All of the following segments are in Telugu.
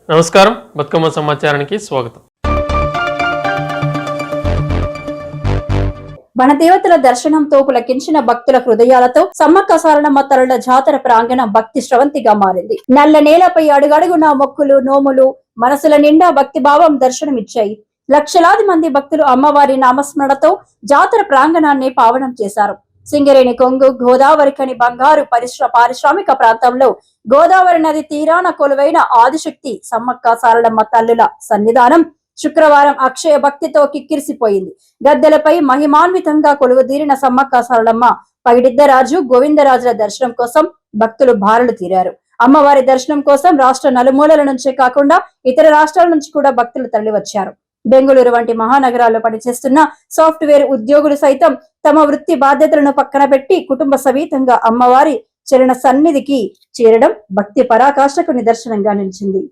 నమస్కారం, బతుకమ్మ సమాచారానికి స్వాగతం. వనదేవతల దర్శనంతో పులకించిన భక్తుల హృదయాలతో సమ్మక్క సారలమ్మ తల్లుల జాతర ప్రాంగణం భక్తి స్రవంతిగా మారింది. నల్ల నేలపై అడుగడుగున మొక్కులు, నోములు, మనసుల నిండా భక్తి భావం దర్శనమిచ్చాయి. లక్షలాది మంది భక్తులు అమ్మవారి నామస్మరణతో జాతర ప్రాంగణాన్ని పావనం చేశారు. సింగరేణి కొంగు, గోదావరికని బంగారు పారిశ్రామిక ప్రాంతంలో గోదావరి నది తీరాన కొలువైన ఆదిశక్తి సమ్మక్క సారలమ్మ తల్లుల సన్నిధానం శుక్రవారం అక్షయ భక్తితో కిక్కిరిసిపోయింది. గద్దెలపై మహిమాన్వితంగా కొలువుదీరిన సమ్మక్క సారలమ్మ, పగిడిద్దరాజు, గోవిందరాజుల దర్శనం కోసం భక్తులు బారులు తీరారు. అమ్మవారి దర్శనం కోసం రాష్ట్ర నలుమూలల నుంచే కాకుండా ఇతర రాష్ట్రాల నుంచి కూడా భక్తులు తరలివచ్చారు. బెంగళూరు వంటి మహానగరాల్లో పనిచేస్తున్న సాఫ్ట్వేర్ ఉద్యోగులు సైతం తమ వృత్తి బాధ్యతలను పక్కన పెట్టి కుటుంబ సమేతంగా అమ్మవారి చరణ సన్నిధికి చేరడం భక్తి పరాకాష్ఠకు నిదర్శనంగా నిలిచింది.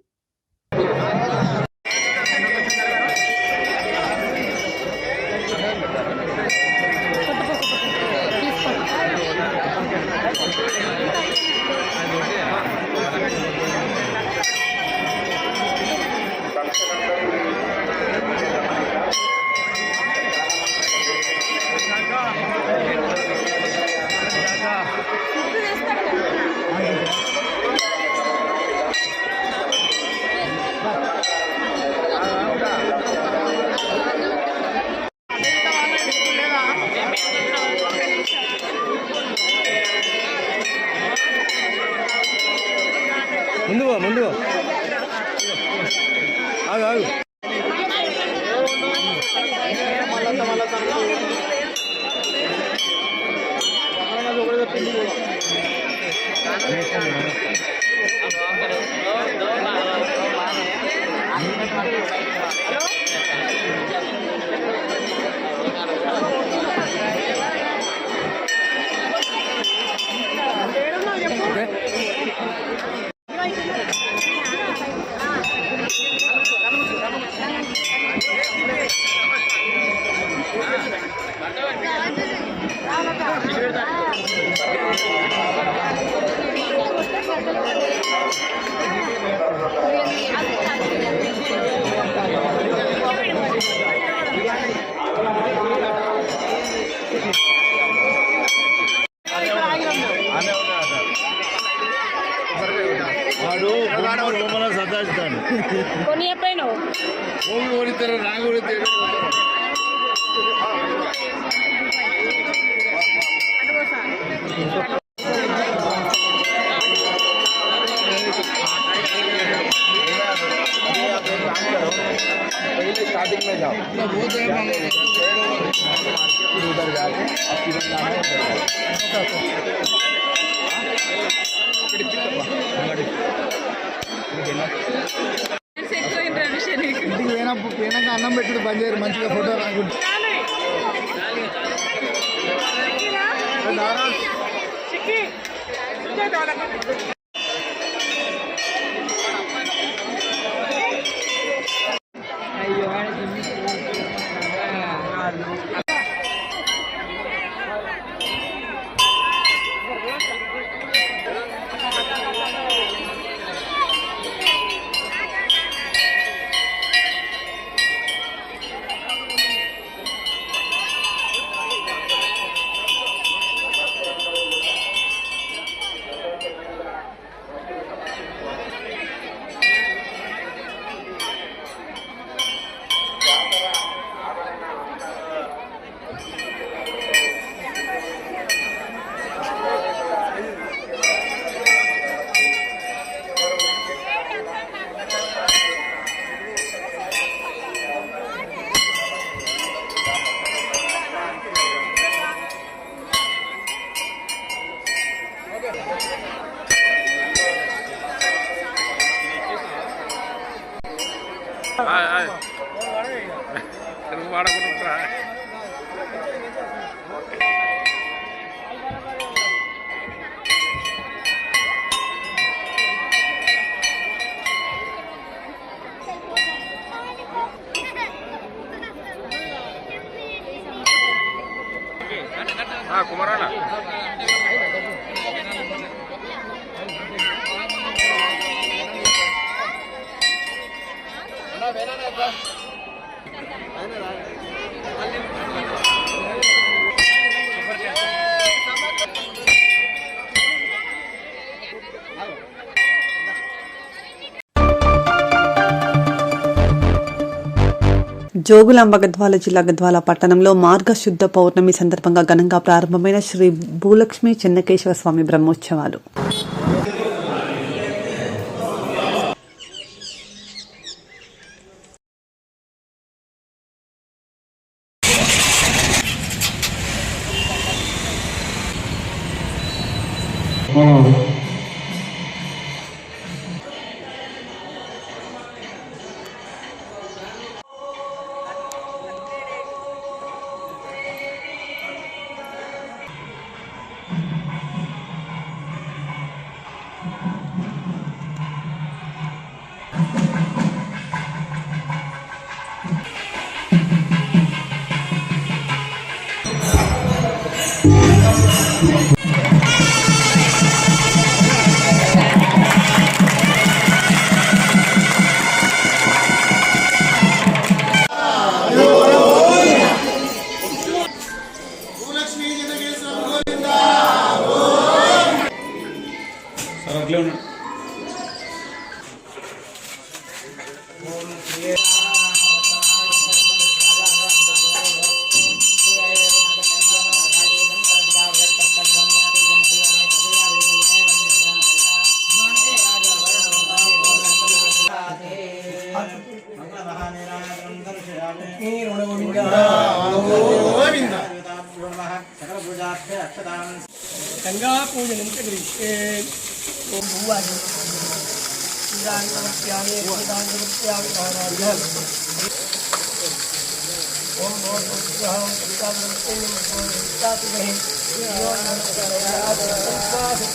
ముందు ఆగు సతాయిస్తాను కొన్ని ఎప్పుడైనా ఓడితారు రాగొడితే स्टार्टिंग में जाओ उधर जाके పోయినాక అన్నం పెట్టుడు బంద్ చేయరు, మంచిగా ఫోటో రాకుండా వాడకుండా కుమారాణ జోగులాంబ గద్వాల జిల్లా గద్వాల పట్టణంలో మార్గశుద్ధ పౌర్ణమి సందర్భంగా ఘనంగా ప్రారంభమైన శ్రీ భూలక్ష్మి చెన్నకేశవ స్వామి బ్రహ్మోత్సవాలు. गंगा पूजनं च गृह्ये ओम भुवानि ईरान समर्पयामि ईरान समर्पयामि महाराजः ओम भोर भुवः ईरान समर्पयामि तातुमहे ईरान समर्पयामि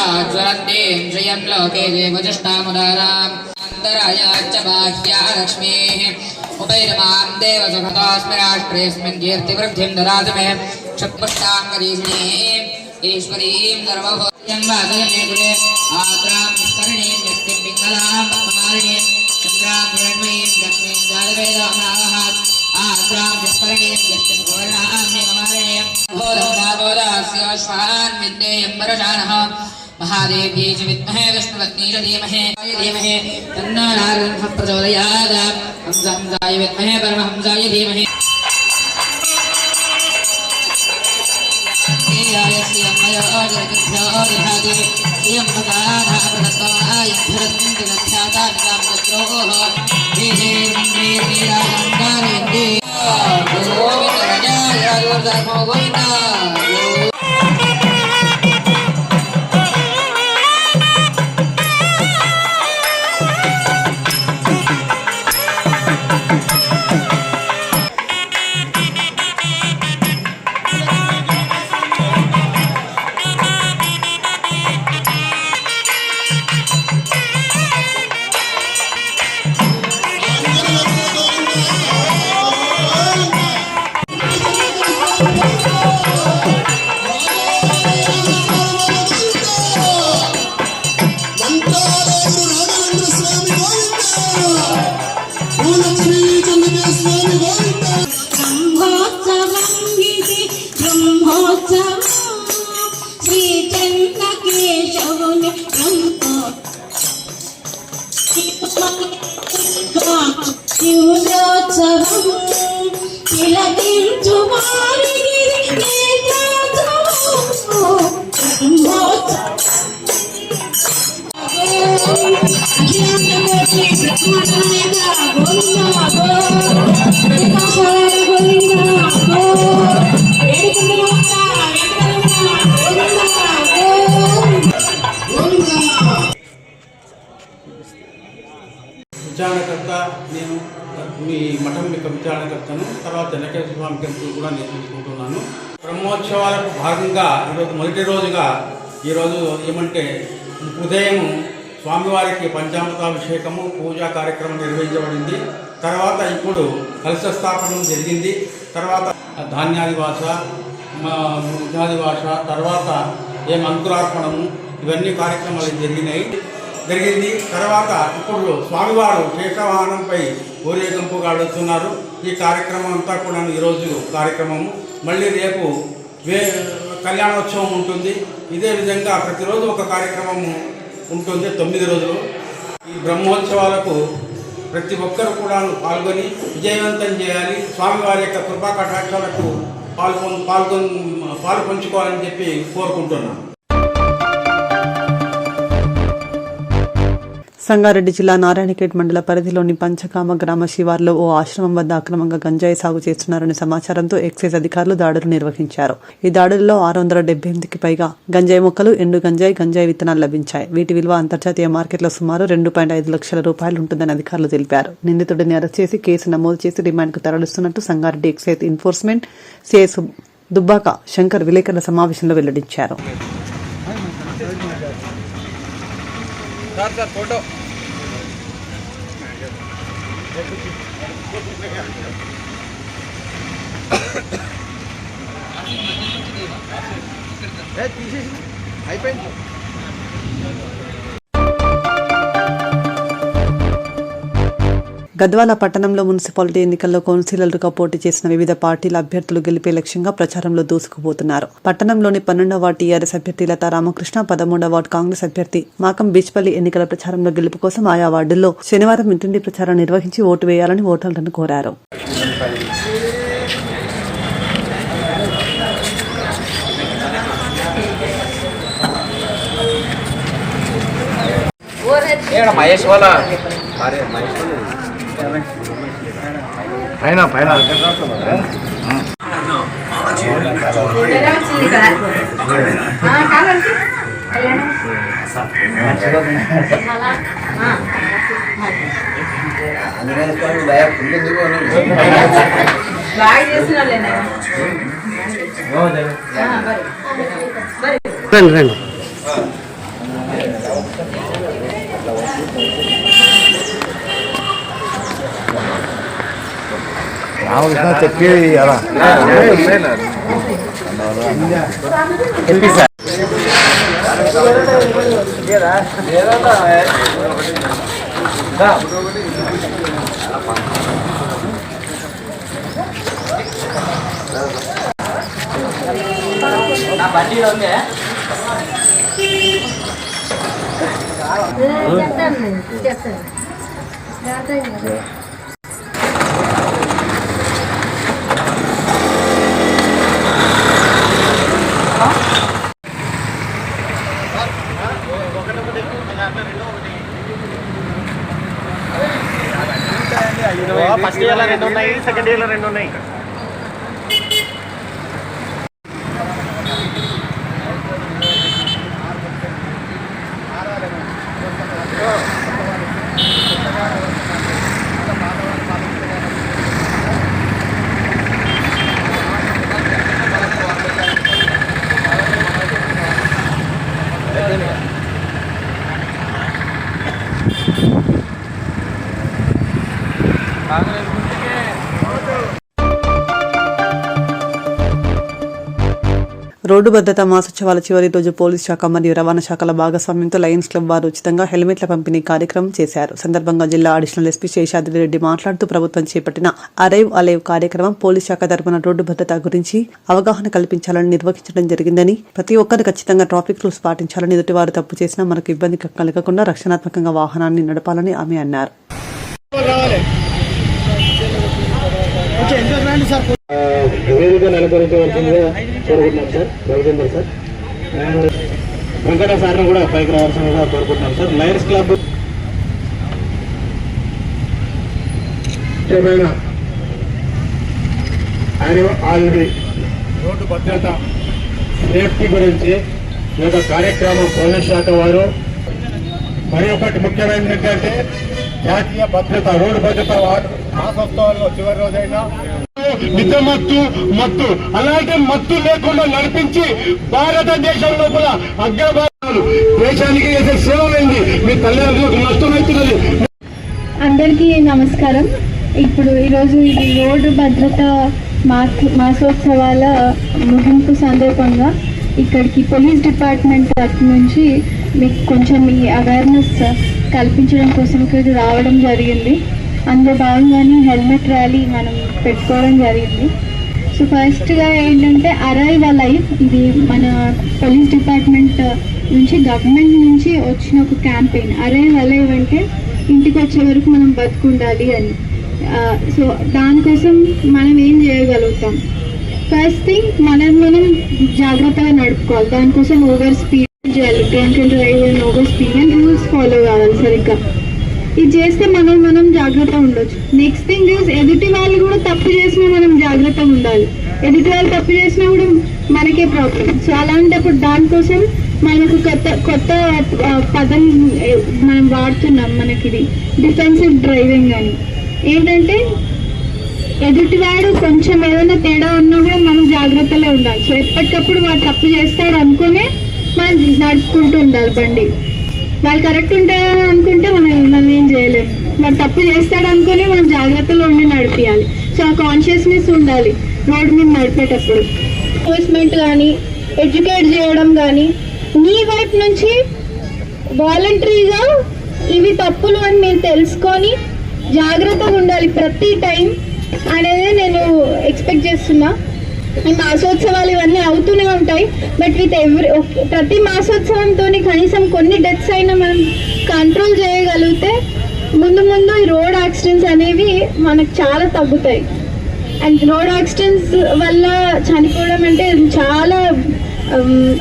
श्रियं लोके देवजष्टामुदाराम् अन्तरायाच्च बाह्या लक्ष्मीः उभैरमां देवसुखतोऽस्मि राष्ट्रेऽस्मिन् कीर्तिवृद्धिं ददातु मे क्षत्पुष्टां करीष्णीम् ईश्वरीं सर्वभूतं वादयमे कुले आत्रां निष्करणीं यस्तिं पिङ्गलां पद्ममालिनीं चन्द्रां हिरण्मयीं लक्ष्मीं जातवेदमावः आत्रां निष्करणीं यस्तिं पूर्णां हेममालिनीं भोदं दावोदास्य श्वान् विद्येयं परशानः महादेव्यै च विद्महे विष्णुपत्नी च धीमहि तन्नो नारायणः प्रचोदयात् हंसाय विद्महे परमहंसाय धीमहि విచారణకర్త నేను మీ మఠం యొక్క విచారణకర్తను. తర్వాత చెన్నకేశ్వర స్వామి టెంపుల్ కూడా నేను చూసుకుంటున్నాను. బ్రహ్మోత్సవాలకు భాగంగా ఈరోజు మొదటి రోజుగా ఈరోజు ఏమంటే ఉదయం స్వామివారికి పంచామృతాభిషేకము పూజా కార్యక్రమం నిర్వహించబడింది. తర్వాత ఇప్పుడు కలశ స్థాపనం జరిగింది. తర్వాత ధాన్యాదివాస ముఖ్యాదివాస తర్వాత అంకురార్పణము ఇవన్నీ కార్యక్రమాలు జరిగింది. తర్వాత ఇప్పుడు స్వామివారు శేషవాహనంపై ఊరేగింపుగా అడుగుతున్నారు. ఈ కార్యక్రమం అంతా కూడా ఈరోజు కార్యక్రమము. మళ్ళీ రేపు కళ్యాణోత్సవం ఉంటుంది. ఇదే విధంగా ప్రతిరోజు ఒక కార్యక్రమము ఉంటుంది 9 రోజులు. ఈ బ్రహ్మోత్సవాలకు ప్రతి ఒక్కరు కూడా పాల్గొని విజయవంతం చేయాలి. స్వామివారి యొక్క కృపా కటాక్షాలకు పాలు పంచుకోవాలని చెప్పి కోరుకుంటున్నాను. సంగారెడ్డి జిల్లా నారాయణఖేడ్ మండల పరిధిలోని పంచకామ గ్రామ శివార్లో ఓ ఆశ్రమం వద్ద అక్రమంగా గంజాయి సాగు చేస్తున్నారనే సమాచారంతో ఎక్సైజ్ అధికారులు దాడులు నిర్వహించారు. ఈ దాడుల్లో 678కి పైగా గంజాయి మొక్కలు, ఎండు గంజాయి విత్తనాలు లభించాయి. వీటి విలువ అంతర్జాతీయ మార్కెట్లో సుమారు 2.5 లక్షల రూపాయలు ఉంటుందని అధికారులు తెలిపారు. నిందితుడిని అరెస్ట్ చేసి కేసు నమోదు చేసి రిమాండ్కు తరలిస్తున్నట్టు Sangareddy excise enforcement CI Dubbaka Shankar విలేకరుల సమావేశంలో వెల్లడించారు. ఫోటో తీసేసి అయిపోయింది. గద్వాల పట్టణంలో మున్సిపాలిటీ ఎన్నికల్లో కౌన్సిలర్లుగా పోటీ చేసిన వివిధ పార్టీల అభ్యర్థులు గెలిపే లక్ష్యంగా ప్రచారంలో దూసుకుపోతున్నారు. పట్టణంలోని 12వ వార్డు టీఆర్ఎస్ అభ్యర్థి లతా రామకృష్ణ, 13వ వార్డు కాంగ్రెస్ అభ్యర్థి మాకం బీచ్పల్లి ఎన్నికల ప్రచారంలో గెలుపు కోసం ఆయా వార్డుల్లో శనివారం ఇంటింటి ప్రచారం నిర్వహించి ఓటు వేయాలని ఓటర్లను కోరారు. పైన రండి రామకృష్ణ చెప్పేది అలా నా బండి ఉంది. ఫస్ట్ ఇయర్లో 2 ఉన్నాయి, సెకండ్ ఇయర్లో 2 ఉన్నాయి. రోడ్డు భద్రతా మాసోత్సవాల చివరి రోజు పోలీస్ శాఖ మరియు రవాణా శాఖల భాగస్వామ్యంతో లయన్స్ క్లబ్ వారు ఉచితంగా హెల్మెట్ల పంపిణీ కార్యక్రమం చేశారు. సందర్భంగా జిల్లా అడిషనల్ ఎస్పీ శేషాద్రి రెడ్డి మాట్లాడుతూ ప్రభుత్వం చేపట్టిన అరైవ్ అలైవ్ కార్యక్రమం పోలీస్ శాఖ తరపున రోడ్డు భద్రత గురించి అవగాహన కల్పించాలని నిర్వహించడం జరిగిందని, ప్రతి ఒక్కరు ఖచ్చితంగా ట్రాఫిక్ రూల్స్ పాటించాలని, ఎదుటివారు తప్పు చేసినా మనకు ఇబ్బంది కలగకుండా రక్షణాత్మకంగా వాహనాన్ని నడపాలని ఆమె అన్నారు. వేదిక నెలకొల్పవలసిందిగా కోరుకుంటున్నాం sir. Ravichandra sir and Venkata సార్ని కూడా పైకి రావాల్సిందిగా కోరుకుంటున్నాం sir. Lions club already road భద్రత సేఫ్టీ గురించి ఈ యొక్క కార్యక్రమం పోలీస్ శాఖ వారు మరి ఒకటి ముఖ్యమైనది ఏంటంటే జాతీయ భద్రత రోడ్డు భద్రత మాసోత్సవాల్లో చివరి రోజైనా నిజమత్తు మత్తు అలాగే మత్తు లేకుండా నడిపించి భారతదేశం లోపల అగ్రభాగాలు దేశానికి చేసే సేవలైంది. మీ తల్లిదండ్రులకు నష్టమవుతున్నది. అందరికీ నమస్కారం. ఇప్పుడు ఈరోజు ఇది రోడ్డు భద్రత మాసోత్సవాల ముగింపు సందర్భంగా ఇక్కడికి పోలీస్ డిపార్ట్మెంట్ తరఫు నుంచి మీకు కొంచెం ఈ అవేర్నెస్ కల్పించడం కోసం ఇక్కడ రావడం జరిగింది. అందులో భాగంగానే హెల్మెట్ ర్యాలీ మనం పెట్టుకోవడం జరిగింది. సో ఫస్ట్గా ఏంటంటే అరైవ్ అలైవ్, ఇది మన పోలీస్ డిపార్ట్మెంట్ నుంచి గవర్నమెంట్ నుంచి వచ్చిన ఒక క్యాంపెయిన్. అరైవ్ అలైవ్ అంటే ఇంటికి వచ్చే వరకు మనం బతుకుండాలి అని. సో దానికోసం మనం ఏం చేయగలుగుతాం? ఫస్ట్ థింగ్ మనం జాగ్రత్తగా నడుపుకోవాలి. దానికోసం ఓవర్ స్పీడ్ చేయాలి, drunk and drive and over speed and rules follow కావాలి సరిగ్గా. ఇది చేస్తే మనం జాగ్రత్తగా ఉండొచ్చు. నెక్స్ట్ థింగ్ ఇస్ ఎదుటి వాళ్ళు కూడా తప్పు చేసినా మనం జాగ్రత్తగా ఉండాలి. ఎదుటి వాళ్ళు తప్పు చేసినా కూడా మనకే ప్రాబ్లం. సో అలాంటప్పుడు దానికోసం మనకు కొత్త పదం మనం వాడుతున్నాం. మనకి ఇది డిఫెన్సివ్ డ్రైవింగ్ అని. ఏంటంటే ఎదుటివాడు కొంచెం ఏదైనా తేడా ఉన్నా కూడా మనం జాగ్రత్తలో ఉండాలి. సో ఎప్పటికప్పుడు వాడు తప్పు చేస్తాడు అనుకునే మనం నడుపుకుంటూ ఉండాలి బండి. వాళ్ళు కరెక్ట్ ఉంటారని అనుకుంటే మనం ఏం చేయలేము. వాడు తప్పు చేస్తాడు అనుకుని మనం జాగ్రత్తలో ఉండి నడిపించాలి. సో ఆ కాన్షియస్నెస్ ఉండాలి రోడ్ మీద నడిపేటప్పుడు. ఎన్ఫోర్స్మెంట్ కానీ ఎడ్యుకేట్ చేయడం కానీ మీ వైపు నుంచి వాలంటరీగా ఇవి తప్పులు అని మీరు తెలుసుకొని జాగ్రత్తగా ఉండాలి ప్రతి టైం అనేది నేను ఎక్స్పెక్ట్ చేస్తున్నా. ఈ మాసోత్సవాలు ఇవన్నీ అవుతూనే ఉంటాయి. బట్ విత్ ప్రతి మాసోత్సవంతో కనీసం కొన్ని డెత్స్ అయినా మనం కంట్రోల్ చేయగలిగితే ముందు ఈ రోడ్ యాక్సిడెంట్స్ అనేవి మనకు చాలా తగ్గుతాయి. అండ్ రోడ్ యాక్సిడెంట్స్ వల్ల చనిపోవడం అంటే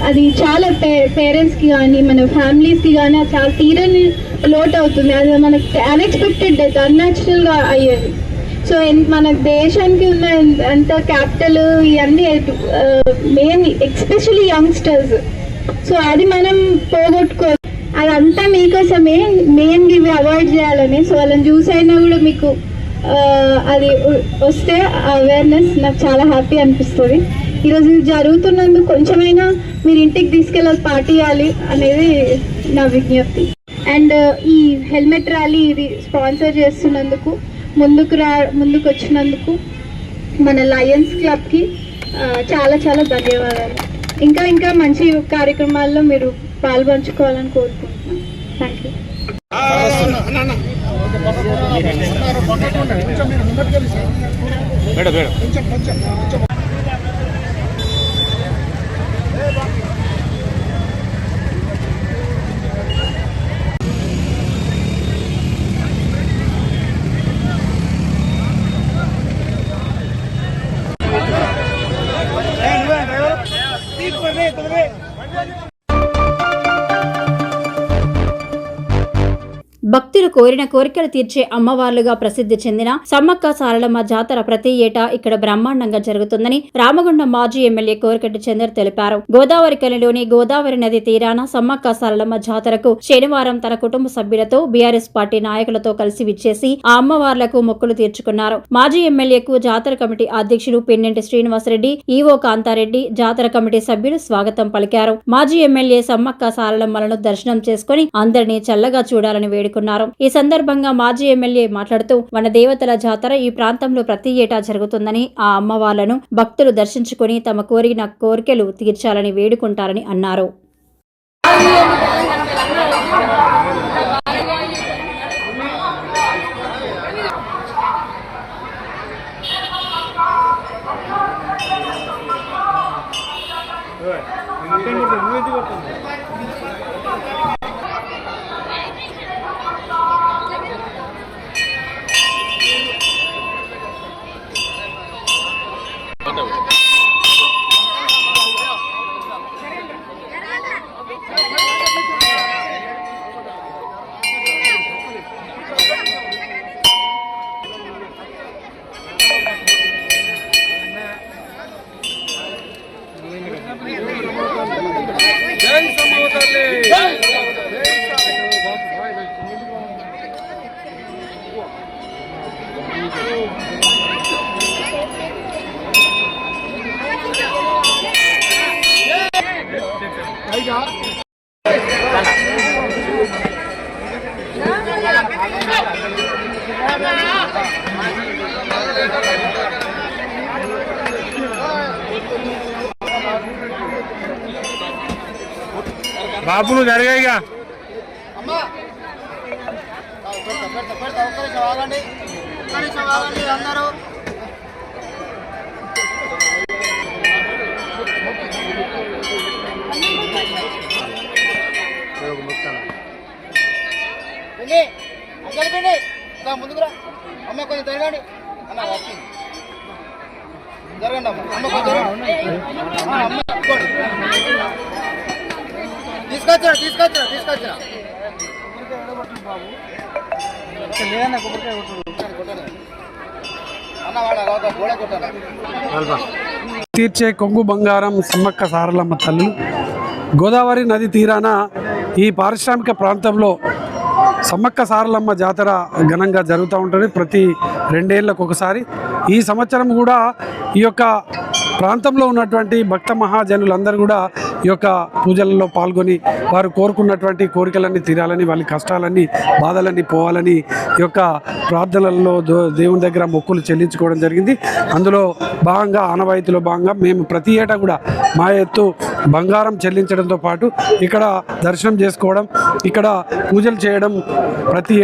అది చాలా పేరెంట్స్కి కానీ మన ఫ్యామిలీస్కి కానీ అది చాలా తీరని లోటు అవుతుంది. అది మనకి అన్ఎక్స్పెక్టెడ్ డెత్, అన్యాచురల్గా అయ్యేది. సో మన దేశానికి ఉన్న ఎంత క్యాపిటల్ ఇవన్నీ మెయిన్ ఎస్పెషల్లీ యంగ్స్టర్స్. సో అది మనం పోగొట్టుకోవాలి. అదంతా మీకోసమే మెయిన్ ఇవి అవాయిడ్ చేయాలని. సో వాళ్ళని చూసైనా కూడా మీకు అది వస్తే అవేర్నెస్ నాకు చాలా హ్యాపీ అనిపిస్తుంది. ఈరోజు జరుగుతున్నందుకు కొంచెమైనా మీరు ఇంటికి తీసుకెళ్ళాలి, పాటియాలి అనేది నా విజ్ఞప్తి. అండ్ ఈ హెల్మెట్ ర్యాలీ ఇది స్పాన్సర్ చేస్తున్నందుకు ముందుకు వచ్చినందుకు మన లయన్స్ క్లబ్కి చాలా ధన్యవాదాలు. ఇంకా మంచి కార్యక్రమాల్లో మీరు పాల్పంచుకోవాలని కోరుకుంటున్నాను. Thank you. భక్తులు కోరిన కోరికలు తీర్చే అమ్మవార్లుగా ప్రసిద్ధి చెందిన సమ్మక్క సారలమ్మ జాతర ప్రతి ఏటా ఇక్కడ బ్రహ్మాండంగా జరుగుతుందని రామగుండం మాజీ ఎమ్మెల్యే కోరికటి చందర్ తెలిపారు. గోదావరి కనిలోని గోదావరి నది తీరాన సమ్మక్క సారలమ్మ జాతరకు శనివారం తన కుటుంబ సభ్యులతో బీఆర్ఎస్ పార్టీ నాయకులతో కలిసి విచ్చేసి ఆ అమ్మవార్లకు మొక్కులు తీర్చుకున్నారు. మాజీ ఎమ్మెల్యేకు జాతర కమిటీ అధ్యక్షులు పెన్నెంటి శ్రీనివాసరెడ్డి, ఈవో కాంతారెడ్డి, జాతర కమిటీ సభ్యులు స్వాగతం పలికారు. మాజీ ఎమ్మెల్యే సమ్మక్క సారలమ్మలను దర్శనం చేసుకుని అందరినీ చల్లగా చూడాలని వేడుకున్నారు. ఈ సందర్భంగా మాజీ ఎమ్మెల్యే మాట్లాడుతూ వన దేవతల జాతర ఈ ప్రాంతంలో ప్రతి ఏటా జరుగుతుందని, ఆ అమ్మవార్లను భక్తులు దర్శించుకుని తమ కోరిన కోరికలు తీర్చాలని వేడుకుంటారని అన్నారు. బాబులు జరిగాయిగా అందరూ ముందుకు రా అమ్మ, కొంచెం జరగండి అన్న, జరగండి అమ్మ, అమ్మ కొంచెం తీసుకొచ్చిన అన్న వాడ గోడ కొట్టాను. తీర్చే కొంగు బంగారం సమ్మక్క సారలమ్మ తల్లి గోదావరి నది తీరాన ఈ పారిశ్రామిక ప్రాంతంలో సమ్మక్క సారలమ్మ జాతర ఘనంగా జరుగుతూ ఉంటుంది. ప్రతి 2 ఏళ్లకు ఒకసారి. ఈ సంవత్సరం కూడా ఈ యొక్క ప్రాంతంలో ఉన్నటువంటి భక్త మహాజనులందరూ కూడా ఈ యొక్క పూజలలో పాల్గొని వారు కోరుకున్నటువంటి కోరికలన్నీ తీరాలని, వాళ్ళ కష్టాలన్నీ బాధలన్నీ పోవాలని ఈ యొక్క ప్రార్థనలలో దేవుని దగ్గర మొక్కులు చెల్లించుకోవడం జరిగింది. అందులో భాగంగా ఆనవాయితీలో భాగంగా మేము ప్రతి ఏటా కూడా మా ఎత్తు బంగారం చెల్లించడంతో పాటు ఇక్కడ దర్శనం చేసుకోవడం, ఇక్కడ పూజలు చేయడం ప్రతి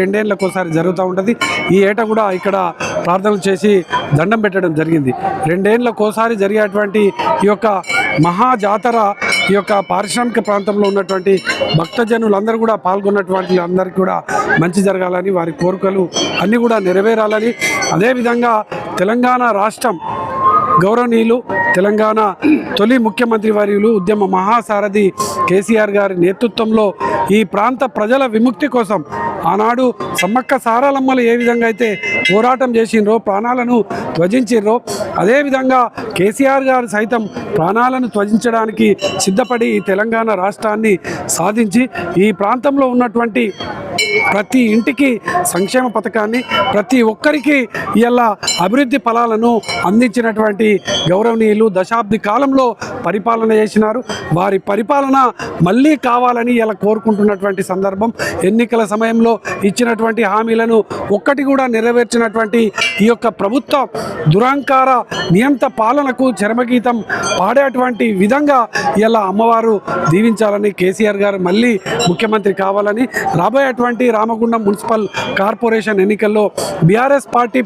2 ఏళ్లకు ఒకసారి జరుగుతూ ఉంటుంది. ఈ ఏటా కూడా ఇక్కడ ప్రార్థనలు చేసి దండం పెట్టడం జరిగింది. 2 ఏళ్లకు ఒకసారి జరిగేటువంటి ఈ యొక్క మహా జాతర ఈ యొక్క పారిశ్రామిక ప్రాంతంలో ఉన్నటువంటి భక్తజనులందరూ కూడా పాల్గొన్నటువంటి అందరికీ కూడా మంచి జరగాలని, వారి కోరికలు అన్నీ కూడా నెరవేరాలని, అదేవిధంగా తెలంగాణ రాష్ట్రం గౌరవనీయులు తెలంగాణ తొలి ముఖ్యమంత్రి వర్యులు ఉద్యమ మహాసారథి కేసీఆర్ గారి నేతృత్వంలో ఈ ప్రాంత ప్రజల విముక్తి కోసం ఆనాడు సమ్మక్క సారలమ్మలు ఏ విధంగా అయితే పోరాటం చేసిండ్రో, ప్రాణాలను త్యజించిండ్రో, అదేవిధంగా కేసీఆర్ గారు సైతం ప్రాణాలను త్యజించడానికి సిద్ధపడి ఈ తెలంగాణ రాష్ట్రాన్ని సాధించి ఈ ప్రాంతంలో ఉన్నటువంటి ప్రతి ఇంటికి సంక్షేమ పథకాన్ని, ప్రతి ఒక్కరికి ఇలా అభివృద్ధి ఫలాలను అందించినటువంటి గౌరవనీయులు దశాబ్ది కాలంలో పరిపాలన చేసినారు. వారి పరిపాలన మళ్ళీ కావాలని ఇలా కోరుకుంటున్నటువంటి సందర్భం. ఎన్నికల సమయంలో ఇచ్చినటువంటి హామీలను ఒక్కటి కూడా నెరవేర్చినటువంటి ఈ యొక్క ప్రభుత్వ దురహంకార నియంత పాలనకు చరమగీతం పాడేటువంటి విధంగా ఇలా అమ్మవారు దీవించాలని, కేసీఆర్ గారు మళ్ళీ ముఖ్యమంత్రి కావాలని, రాబోయేటువంటి రామగుండం మున్సిపల్ కార్పొరేషన్ ఎన్నికల్లో బీఆర్ఎస్ పార్టీ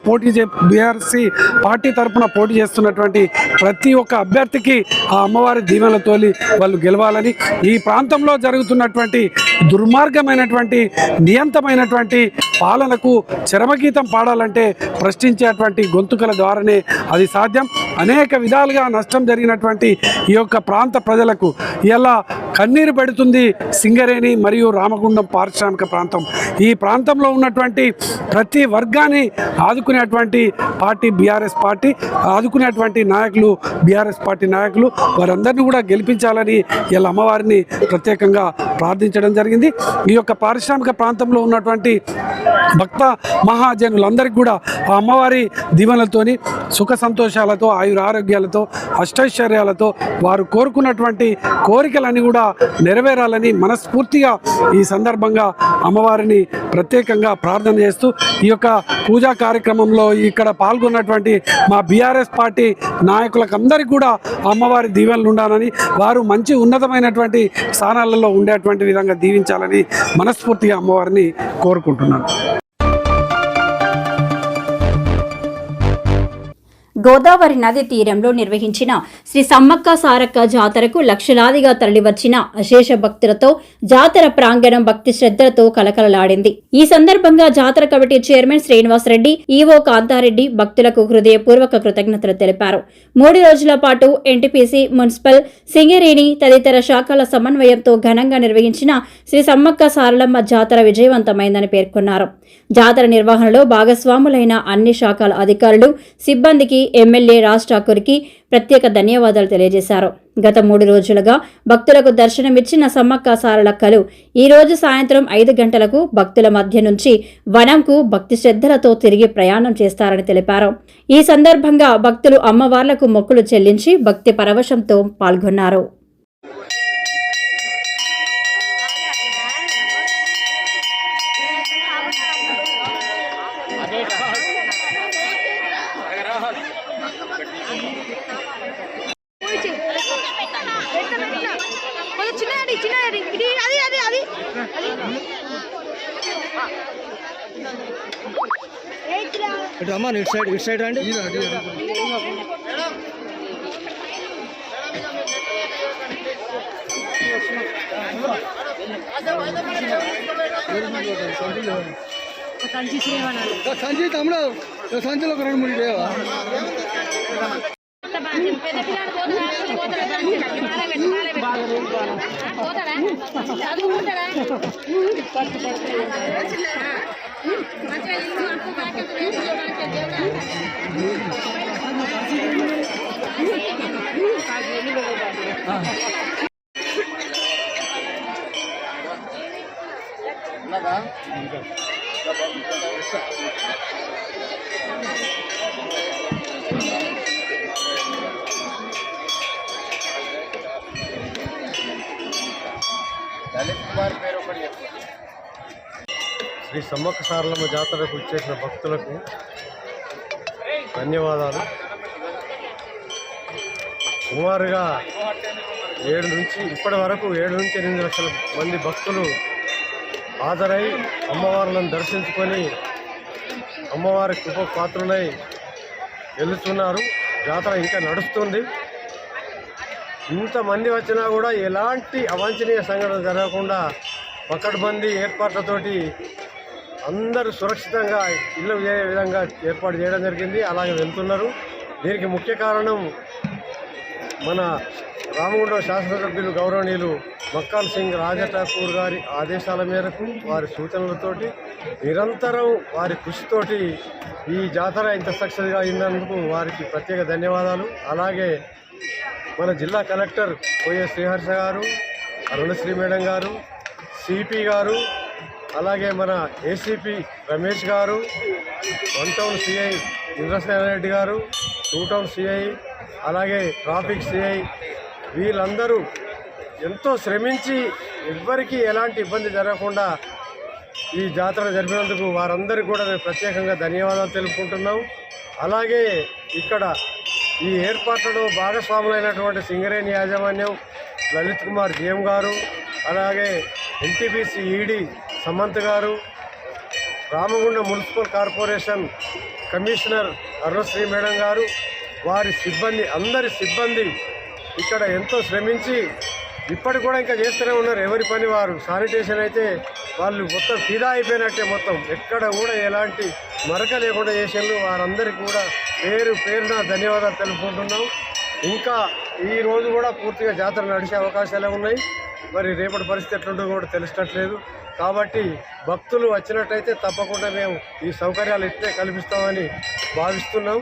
తరఫున పోటీ చేస్తున్న ఉన్నటువంటి ప్రతి ఒక్క అభ్యర్థికి ఆ అమ్మవారి దీవెనలతోలి వాళ్ళు గెలవాలని, ఈ ప్రాంతంలో జరుగుతున్నటువంటి దుర్మార్గమైనటువంటి నియంతమైనటువంటి పాలనకు చరమగీతం పాడాలంటే ప్రశ్నించేటువంటి గొంతుకల ద్వారానే అది సాధ్యం. అనేక విధాలుగా నష్టం జరిగినటువంటి ఈ యొక్క ప్రాంత ప్రజలకు ఇలా కన్నీరు పెడుతుంది సింగరేణి మరియు రామగుండం పారిశ్రామిక ప్రాంతం. ఈ ప్రాంతంలో ఉన్నటువంటి ప్రతి వర్గాన్ని ఆదుకునేటువంటి పార్టీ బీఆర్ఎస్ పార్టీ, ఆదుకునేటువంటి నాయకులు బీఆర్ఎస్ పార్టీ నాయకులు, వారందరినీ కూడా గెలిపించాలని ఇలా అమ్మవారిని ప్రత్యేకంగా ప్రార్థించడం జరిగింది. ఈ యొక్క పారిశ్రామిక ప్రాంతంలో ఉన్నటువంటి భక్త మహాజనులందరికీ కూడా ఆ అమ్మవారి దీవెనలతోని సుఖ సంతోషాలతో ఆయుర ఆరోగ్యాలతో అష్టైశ్వర్యాలతో వారు కోరుకున్నటువంటి కోరికలన్నీ కూడా నెరవేరాలని మనస్ఫూర్తిగా ఈ సందర్భంగా అమ్మవారిని ప్రత్యేకంగా ప్రార్థన చేస్తూ ఈ యొక్క పూజా కార్యక్రమంలో ఇక్కడ పాల్గొన్నటువంటి మా బీఆర్ఎస్ పార్టీ నాయకులకు అందరికీ కూడా అమ్మవారి దీవెనలు ఉండాలని, వారు మంచి ఉన్నతమైనటువంటి స్థానాలలో ఉండేటువంటి విధంగా దీవించాలని మనస్ఫూర్తిగా అమ్మవారిని కోరుకుంటున్నాను. గోదావరి నది తీరంలో నిర్వహించిన శ్రీ సమ్మక్క సారక్క జాతరకు లక్షలాదిగా తరలివచ్చిన అశేష భక్తులతో జాతర ప్రాంగణం భక్తి శ్రద్ధలతో కలకలలాడింది. ఈ సందర్భంగా జాతర committee chairman Srinivas Reddy, EO Kantha Reddy భక్తులకు హృదయపూర్వక కృతజ్ఞతలు తెలిపారు. 3 రోజుల పాటు ఎన్టీపీసీ, మున్సిపల్, సింగరేణి తదితర శాఖల సమన్వయంతో ఘనంగా నిర్వహించిన శ్రీ సమ్మక్క సారలమ్మ జాతర విజయవంతమైందని పేర్కొన్నారు. జాతర నిర్వహణలో భాగస్వాములైన అన్ని శాఖల అధికారులు, సిబ్బందికి ఎమ్మెల్యే రాజ్ ఠాకూర్కి ప్రత్యేక ధన్యవాదాలు తెలియజేశారు. గత 3 రోజులుగా భక్తులకు దర్శనమిచ్చిన సమ్మక్క సారలక్కలు ఈ రోజు సాయంత్రం 5 గంటలకు భక్తుల మధ్య నుంచి వనంకు భక్తి శ్రద్ధలతో తిరిగి ప్రయాణం చేస్తారని తెలిపారు. ఈ సందర్భంగా భక్తులు అమ్మవార్లకు మొక్కులు చెల్లించి భక్తి పరవశంతో పాల్గొన్నారు. ఇటు అమ్మ ఇటు సైడ్ రండి. సంచి తమ్ముడు సంచిలో ఒక 2-3 లేవా? శ్రీ సమ్మక్క సారలమ్మ జాతరకు వచ్చేసిన భక్తులకు ధన్యవాదాలు. సుమారుగా 7 నుంచి ఇప్పటి వరకు 7 నుంచి 8 లక్షల మంది భక్తులు హాజరై అమ్మవార్లను దర్శించుకొని అమ్మవారి కృప పాత్రులై వెళ్తున్నారు. జాతర ఇంకా నడుస్తుంది. ఇంతమంది వచ్చినా కూడా ఎలాంటి అవాంఛనీయ సంఘటన జరగకుండా పకడ్బందీ ఏర్పాట్లతోటి అందరూ సురక్షితంగా ఇల్లు చేరే విధంగా ఏర్పాటు చేయడం జరిగింది. అలాగే వెళ్తున్నారు. దీనికి ముఖ్య కారణం మన రామగుండం శాసనసభ్యులు గౌరవనీయులు మక్కాన్ సింగ్ రాజా ఠాకూర్ గారి ఆదేశాల మేరకు, వారి సూచనలతోటి, నిరంతరం వారి కృషితోటి ఈ జాతర ఇంత సక్సెస్గా అయినందుకు వారికి ప్రత్యేక ధన్యవాదాలు. అలాగే మన జిల్లా కలెక్టర్ పోయే శ్రీహర్ష గారు, అరుణశ్రీ మేడం గారు, సిపి గారు, అలాగే మన ఏసీపీ రమేష్ గారు, 1 టౌన్ సిఐ ఇంద్రసేన రెడ్డి గారు, 2 టౌన్ సిఐ, అలాగే ట్రాఫిక్ సిఐ, వీళ్ళందరూ ఎంతో శ్రమించి ఎవ్వరికీ ఎలాంటి ఇబ్బంది జరగకుండా ఈ జాతర జరిపినందుకు వారందరికీ కూడా మేము ప్రత్యేకంగా ధన్యవాదాలు తెలుపుకుంటున్నాం. అలాగే ఇక్కడ ఈ ఏర్పాట్లలో భాగస్వాములైనటువంటి సింగరేణి యాజమాన్యం లలిత్ కుమార్ జిఎం గారు, అలాగే ఎన్టీపీసీ ఈడీ సమంత్ గారు, Ramagundam municipal corporation commissioner Arunasri madam గారు, వారి సిబ్బంది అందరి సిబ్బంది ఇక్కడ ఎంతో శ్రమించి ఇప్పటికి కూడా ఇంకా చేస్తూనే ఉన్నారు. ఎవరి పని వారు. శానిటేషన్ అయితే వాళ్ళు మొత్తం ఫిదా అయిపోయినట్టే, మొత్తం ఎక్కడ కూడా ఎలాంటి మరక లేకుండా చేసేళ్ళు. వారందరికీ కూడా పేరున ధన్యవాదాలు తెలుపుకుంటున్నాం. ఇంకా ఈ రోజు కూడా పూర్తిగా జాతర నడిచే అవకాశాలే ఉన్నాయి. మరి రేపటి పరిస్థితి ఎట్లుంటుందో కూడా తెలిసినట్లేదు. కాబట్టి భక్తులు వచ్చినట్టయితే తప్పకుండా మేము ఈ సౌకర్యాలు ఇట్లే కల్పిస్తామని భావిస్తున్నాం.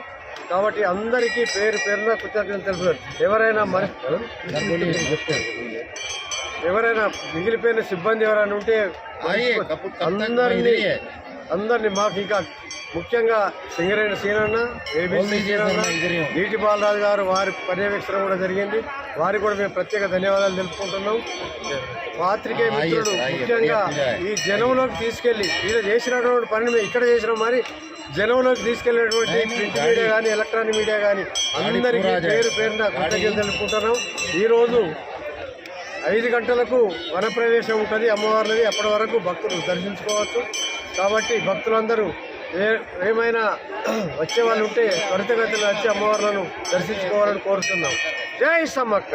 కాబట్టి అందరికీ పేరున కృతజ్ఞతలు తెలుపుతారు. ఎవరైనా మిగిలిపోయిన సిబ్బంది ఎవరైనా ఉంటే అందరినీ మాకు ఇంకా ముఖ్యంగా సింగరేణి సీనన్న, ఏబీసీ సీనన్న, నీటి బాలరాజు గారు వారి పర్యవేక్షణ కూడా జరిగింది. వారికి కూడా మేము ప్రత్యేక ధన్యవాదాలు తెలుపుకుంటున్నాం. పాత్రికేయ మిత్రులు ముఖ్యంగా ఈ జనంలోకి తీసుకెళ్ళి వీళ్ళు చేసినటువంటి పనిని మేము ఇక్కడ చేసినాం, మరి జనంలోకి తీసుకెళ్ళినటువంటి ప్రింట్ మీడియా కానీ ఎలక్ట్రానిక్ మీడియా కానీ అందరికీ పేరున కృతజ్ఞతలు తెలుపుకుంటున్నాం. ఈరోజు 5 గంటలకు వనప్రవేశం ఉంటుంది అమ్మవార్లది. అప్పటి వరకు భక్తులు దర్శించుకోవచ్చు. కాబట్టి భక్తులందరూ ఏమైనా వచ్చే వాళ్ళు ఉంటే త్వరితగతిలో వచ్చి అమ్మవార్లను దర్శించుకోవాలని కోరుతున్నాం. జై సమ్మక్క.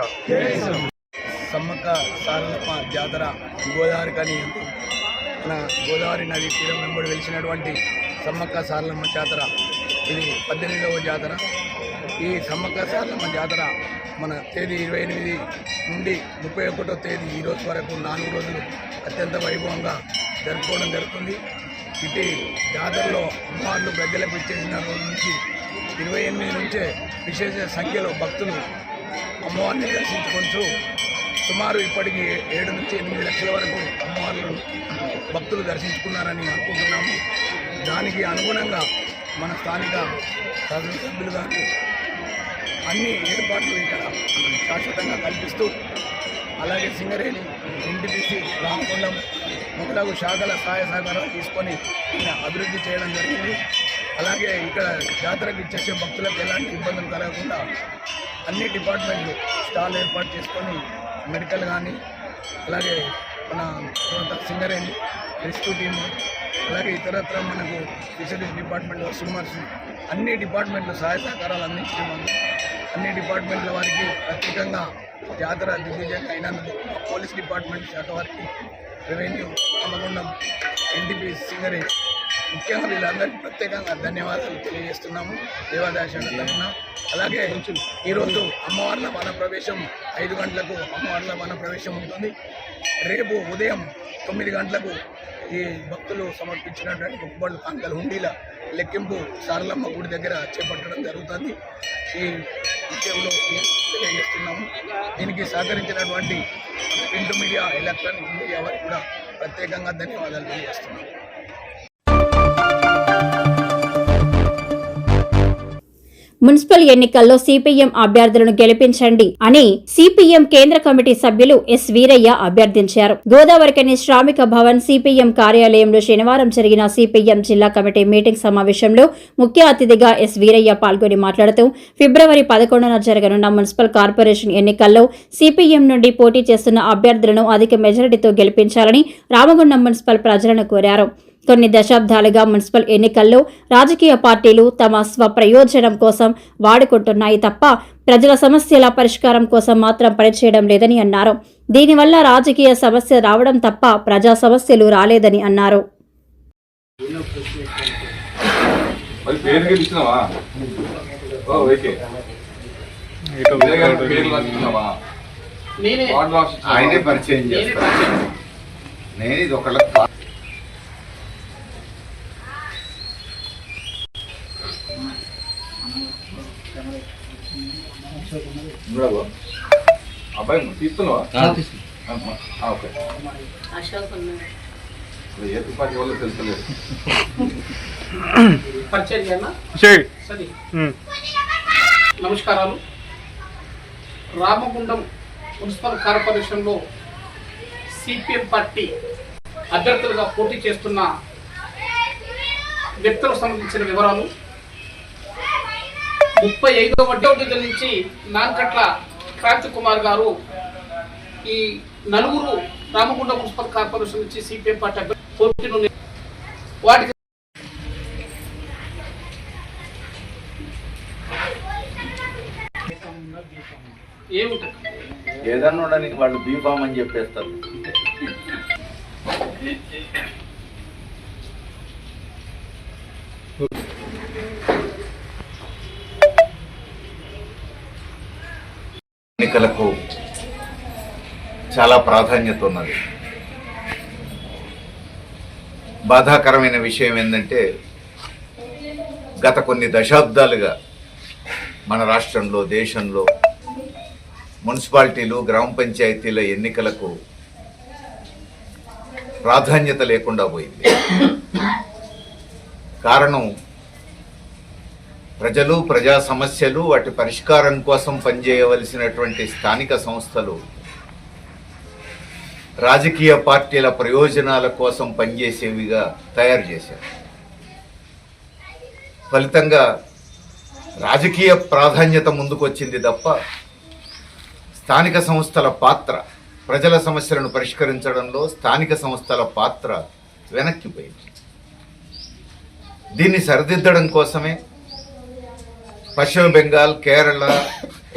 సమ్మక్క సారలమ్మ జాతర గోదావరి కానీ మన గోదావరి నది తీరం వెంబడి వెలిసినటువంటి సమ్మక్క సారలమ్మ జాతర ఇది 18వ జాతర. ఈ సమ్మక్క సారలమ్మ జాతర మన తేదీ 28 నుండి 31వ తేదీ ఈ రోజు వరకు 4 రోజులు అత్యంత వైభవంగా జరుపుకోవడం జరుగుతుంది. ఇటు జాతరలో అమ్మవార్లు గద్దెలకు ఇచ్చేసిన రోజు నుంచి 28 నుంచే విశేష సంఖ్యలో భక్తులు అమ్మవారిని దర్శించుకొంటూ సుమారు ఇప్పటికి 7 నుంచి 8 లక్షల వరకు అమ్మవార్లు భక్తులు దర్శించుకున్నారని అనుకుంటున్నాము. దానికి అనుగుణంగా మన స్థానిక శాసనసభ్యులు గారు అన్ని ఏర్పాట్లు ఇక్కడ శాశ్వతంగా కల్పిస్తూ, అలాగే సింగరేణి, ఎన్టీపీసీ, రామకొండం మొదలగు శాఖల సహాయ సహకారాలు తీసుకొని అభివృద్ధి చేయడం జరిగింది. అలాగే ఇక్కడ జాతరకు ఇచ్చేసే భక్తులకు ఎలాంటి ఇబ్బందులు కలగకుండా అన్ని డిపార్ట్మెంట్లు స్టాల్ ఏర్పాటు చేసుకొని మెడికల్ కానీ, అలాగే మన సింగరేణి రెస్క్యూ టీము, అలాగే ఇతరత్ర మనకు ఫిషరీస్ డిపార్ట్మెంట్, స్విమ్మర్స్, అన్ని డిపార్ట్మెంట్లు సహాయ సహకారాలు అందించడం, అన్ని డిపార్ట్మెంట్ల వారికి ప్రత్యేకంగా జాతర దిగ్విజయంగా అయినందుకు పోలీస్ డిపార్ట్మెంట్ శాఖ వారికి, రెవెన్యూ, రామగుండం, ఎన్టీపీ, సింగరేణి ముఖ్యంగా వీళ్ళందరికీ ప్రత్యేకంగా ధన్యవాదాలు తెలియజేస్తున్నాము దేవాదాయ శాఖ తరఫున. అలాగే ఈరోజు అమ్మవార్ల వనప్రవేశం 5 గంటలకు అమ్మవార్ల వనప్రవేశం ఉంటుంది. రేపు ఉదయం 9 గంటలకు ఈ భక్తులు సమర్పించినటువంటి మొక్కుబళ్ళు కాంకల హుండీల లెక్కింపు సారలమ్మ గుడి దగ్గర చేపట్టడం జరుగుతుంది. ఈ విషయంలో తెలియజేస్తున్నాము. దీనికి సహకరించినటువంటి ప్రింట్ మీడియా, ఎలక్ట్రానిక్ మీడియా వారికి కూడా ప్రత్యేకంగా ధన్యవాదాలు తెలియజేస్తున్నాము. మున్సిపల్ ఎన్నికల్లో సిపిఎం అభ్యర్థులను గెలిపించండి అని సిపిఎం కేంద్ర కమిటీ సభ్యులు ఎస్ వీరయ్య అభ్యర్థించారు. గోదావరికని శ్రామిక భవన్ సిపిఎం కార్యాలయంలో శనివారం జరిగిన సిపిఎం జిల్లా కమిటీ మీటింగ్ సమావేశంలో ముఖ్య అతిథిగా ఎస్ వీరయ్య పాల్గొని మాట్లాడుతూ ఫిబ్రవరి 11న జరగనున్న మున్సిపల్ కార్పొరేషన్ ఎన్నికల్లో సిపిఎం నుండి పోటీ చేస్తున్న అభ్యర్థులను అధిక మెజారిటీతో గెలిపించాలని రామగుండం మున్సిపల్ ప్రజలను కోరారు. కొన్ని దశాబ్దాలుగా మున్సిపల్ ఎన్నికల్లో రాజకీయ పార్టీలు తమ స్వప్రయోజనం కోసం వాడుకుంటున్నాయి తప్ప ప్రజల సమస్యల పరిష్కారం కోసం మాత్రం పనిచేయడం లేదని అన్నారు. దీనివల్ల రాజకీయ సమస్య రావడం తప్ప ప్రజా సమస్యలు రాలేదని అన్నారు. అబ్బాయి తీస్తున్నావా? ఓకే. ఏ తుపాకీ వాళ్ళు తెలుసలేదు. నమస్కారాలు. రామగుండం మున్సిపల్ కార్పొరేషన్లో సిపిఎం పార్టీ అభ్యర్థులుగా పోటీ చేస్తున్న వ్యక్తులకు సంబంధించిన వివరాలు. 35వ డివిజన్ నుంచి నాన్కట్ల క్రాంతి కుమార్ గారు ఈ 4 రామగుండం మున్సిపల్ కార్పొరేషన్ నుంచి సిపిఎం పార్టీ పోటీలో వాటికి ఏముంటుంది? ఏదన్నా ఉండడానికి వాళ్ళు బీఫామ్ అని చెప్పేస్తారు. ఎన్నికలకు చాలా ప్రాధాన్యత ఉన్నది. బాధాకరమైన విషయం ఏంటంటే గత కొన్ని దశాబ్దాలుగా మన రాష్ట్రంలో, దేశంలో మున్సిపాలిటీలు, గ్రామ పంచాయతీల ఎన్నికలకు ప్రాధాన్యత లేకుండా పోయింది. కారణం ప్రజలు, ప్రజా సమస్యలు, వాటి పరిష్కారం కోసం పనిచేయవలసినటువంటి స్థానిక సంస్థలు రాజకీయ పార్టీల ప్రయోజనాల కోసం పనిచేసేవిగా తయారు చేశారు. ఫలితంగా రాజకీయ ప్రాధాన్యత ముందుకొచ్చింది తప్ప స్థానిక సంస్థల పాత్ర, ప్రజల సమస్యలను పరిష్కరించడంలో స్థానిక సంస్థల పాత్ర వెనక్కిపోయింది. దీన్ని సరిదిద్దడం కోసమే పశ్చిమ బెంగాల్, కేరళ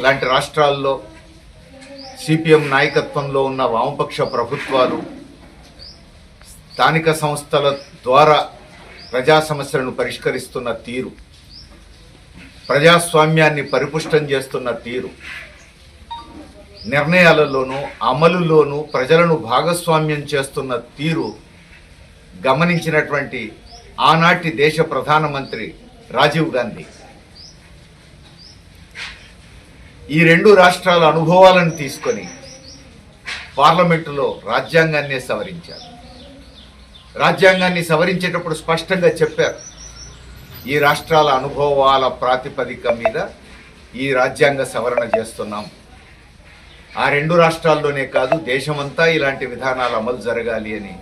లాంటి రాష్ట్రాల్లో సిపిఎం నాయకత్వంలో ఉన్న వామపక్ష ప్రభుత్వాలు స్థానిక సంస్థల ద్వారా ప్రజా సమస్యలను పరిష్కరిస్తున్న తీరు, ప్రజాస్వామ్యాన్ని పరిపుష్టం చేస్తున్న తీరు, నిర్ణయాలలోనూ అమలులోనూ ప్రజలను భాగస్వామ్యం చేస్తున్న తీరు గమనించినటువంటి ఆనాటి దేశ ప్రధానమంత్రి రాజీవ్ గాంధీ ఈ రెండు రాష్ట్రాల అనుభవాలను తీసుకొని పార్లమెంటులో రాజ్యాంగాన్ని సవరించారు. రాజ్యాంగాన్ని సవరించేటప్పుడు స్పష్టంగా చెప్పారు, ఈ రాష్ట్రాల అనుభవాల ప్రాతిపదిక మీద ఈ రాజ్యాంగ సవరణ చేస్తున్నాం. ఆ రెండు రాష్ట్రాల్లోనే కాదు, దేశమంతా ఇలాంటి విధానాలు అమలు జరగాలి అని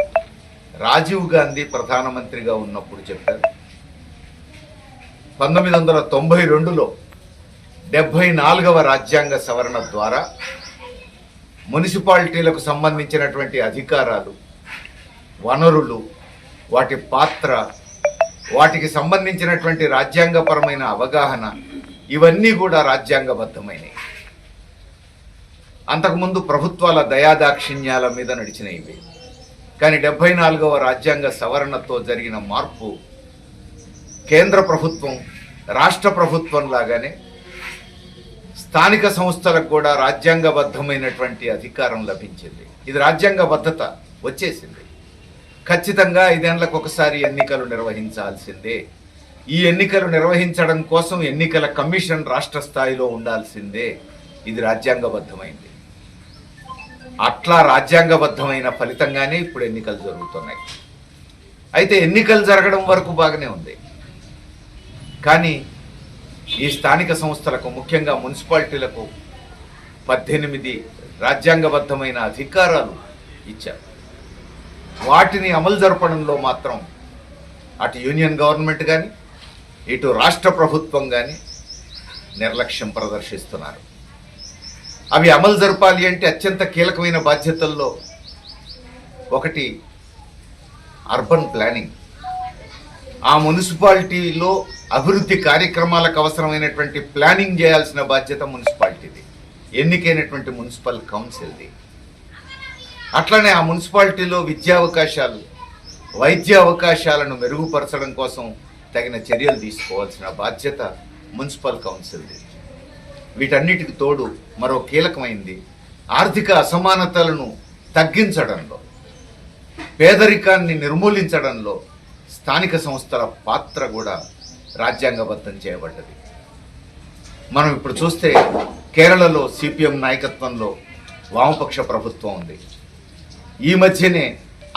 రాజీవ్ గాంధీ ప్రధానమంత్రిగా ఉన్నప్పుడు చెప్పారు. 1992లో 74వ రాజ్యాంగ సవరణ ద్వారా మున్సిపాలిటీలకు సంబంధించినటువంటి అధికారాలు, వనరులు, వాటి పాత్ర, వాటికి సంబంధించినటువంటి రాజ్యాంగపరమైన అవగాహన ఇవన్నీ కూడా రాజ్యాంగబద్ధమైనవి. అంతకుముందు ప్రభుత్వాల దయాదాక్షిణ్యాల మీద నడిచిన ఇవి. కానీ 74వ రాజ్యాంగ సవరణతో జరిగిన మార్పు కేంద్ర ప్రభుత్వం, రాష్ట్ర ప్రభుత్వం లాగానే స్థానిక సంస్థలకు కూడా రాజ్యాంగబద్ధమైనటువంటి అధికారం లభించింది. ఇది రాజ్యాంగబద్ధత వచ్చేసింది. ఖచ్చితంగా 5 ఏళ్లకు ఒకసారి ఎన్నికలు నిర్వహించాల్సిందే. ఈ ఎన్నికలు నిర్వహించడం కోసం ఎన్నికల కమిషన్ రాష్ట్ర స్థాయిలో ఉండాల్సిందే. ఇది రాజ్యాంగబద్ధమైంది. అట్లా రాజ్యాంగబద్ధమైన ఫలితంగానే ఇప్పుడు ఎన్నికలు జరుగుతున్నాయి. అయితే ఎన్నికలు జరగడం వరకు బాగానే ఉంది. కానీ ఈ స్థానిక సంస్థలకు, ముఖ్యంగా మున్సిపాలిటీలకు 18 రాజ్యాంగబద్ధమైన అధికారాలు ఇచ్చారు. వాటిని అమలు జరపడంలో మాత్రం అటు యూనియన్ గవర్నమెంట్ కానీ, ఇటు రాష్ట్ర ప్రభుత్వం కానీ నిర్లక్ష్యం ప్రదర్శిస్తున్నారు. అవి అమలు జరపాలి అంటే అత్యంత కీలకమైన బాధ్యతల్లో ఒకటి అర్బన్ ప్లానింగ్. ఆ మున్సిపాలిటీలో అభివృద్ధి కార్యక్రమాలకు అవసరమైనటువంటి ప్లానింగ్ చేయాల్సిన బాధ్యత మున్సిపాలిటీది, ఎన్నికైనటువంటి మున్సిపల్ కౌన్సిల్ది. అట్లనే ఆ మున్సిపాలిటీలో విద్యా అవకాశాలు, వైద్య అవకాశాలను మెరుగుపరచడం కోసం తగిన చర్యలు తీసుకోవాల్సిన బాధ్యత మున్సిపల్ కౌన్సిల్ది. వీటన్నిటికి తోడు మరో కీలకమైంది ఆర్థిక అసమానతలను తగ్గించడంలో, పేదరికాన్ని నిర్మూలించడంలో స్థానిక సంస్థల పాత్ర కూడా రాజ్యాంగబద్ధం చేయబడ్డది. మనం ఇప్పుడు చూస్తే కేరళలో సిపిఎం నాయకత్వంలో వామపక్ష ప్రభుత్వం ఉంది. ఈ మధ్యనే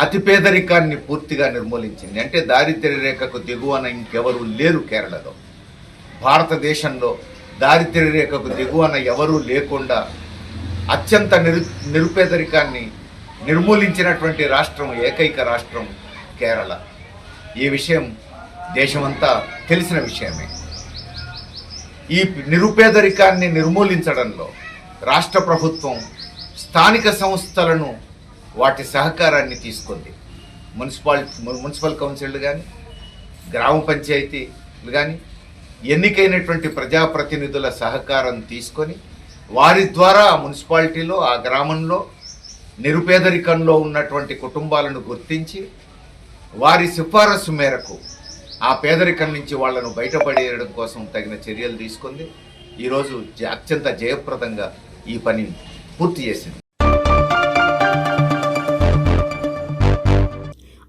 అతి పేదరికాన్ని పూర్తిగా నిర్మూలించింది. అంటే దారిద్ర్య రేఖకు దిగువన ఇంకెవరూ లేరు కేరళలో. భారతదేశంలో దారిద్ర్య రేఖకు దిగువన ఎవరూ లేకుండా అత్యంత నిరుపేదరికాన్ని నిర్మూలించినటువంటి రాష్ట్రం, ఏకైక రాష్ట్రం కేరళ. ఈ విషయం దేశమంతా తెలిసిన విషయమే. ఈ నిరుపేదరికాన్ని నిర్మూలించడంలో రాష్ట్ర ప్రభుత్వం స్థానిక సంస్థలను, వాటి సహకారాన్ని తీసుకుంది. మున్సిపల్ కౌన్సిల్ కానీ, గ్రామ పంచాయతీలు కానీ ఎన్నికైనటువంటి ప్రజాప్రతినిధుల సహకారం తీసుకొని వారి ద్వారా మున్సిపాలిటీలో ఆ గ్రామంలో నిరుపేదరికంలో ఉన్నటువంటి కుటుంబాలను గుర్తించి వారి సిఫారసు మేరకు ఆ పేదరికం నుంచి వాళ్లను బయటపడేయడం కోసం తగిన చర్యలు తీసుకుంది. ఈరోజు అత్యంత జయప్రదంగా ఈ పని పూర్తి చేసింది.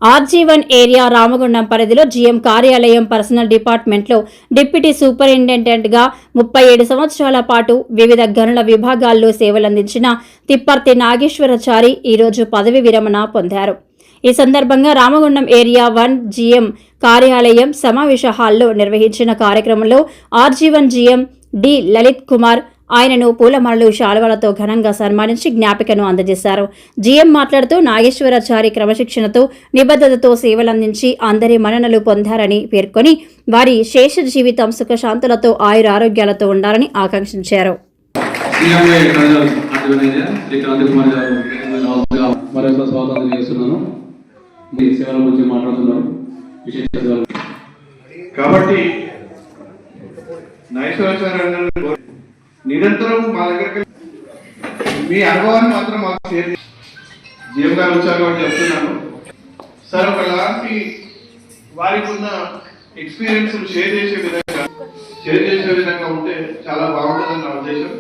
RG1 ఏరియా రామగుండం పరిధిలో జీఎం కార్యాలయం పర్సనల్ డిపార్ట్మెంట్లో డిప్యూటీ సూపరింటెండెంట్గా 37 సంవత్సరాల పాటు వివిధ గనుల విభాగాల్లో సేవలందించిన తిప్పర్తి నాగేశ్వరచారి ఈరోజు పదవి విరమణ పొందారు. ఈ సందర్భంగా రామగుండం ఏరియా 1 జీఎం కార్యాలయం సమావేశ హాల్లో నిర్వహించిన కార్యక్రమంలో RG1 GM D Lalit Kumar ఆయనను పూలమాలలు శాలువాలతో ఘనంగా సన్మానించి జ్ఞాపికను అందజేశారు. జీఎం మాట్లాడుతూ నాగేశ్వరాచారి క్రమశిక్షణతో నిబద్ధతతో సేవలందించి అందరి మన్ననలు పొందారని పేర్కొని వారి శేష జీవితం సుఖశాంతులతో ఆయురారోగ్యాలతో ఉండాలని ఆకాంక్షించారు. కాబట్టి నిరంతరం మా దగ్గరికి మీ అనుభవాన్ని మాత్రం మాకు షేర్ జీఎం గారు వచ్చారు కాబట్టి చెప్తున్నాను సార్. ఒకలాంటి వారికి ఉన్న ఎక్స్పీరియన్స్ షేర్ చేసే విధంగా ఉంటే చాలా బాగుంటుందని నా ఉద్దేశం.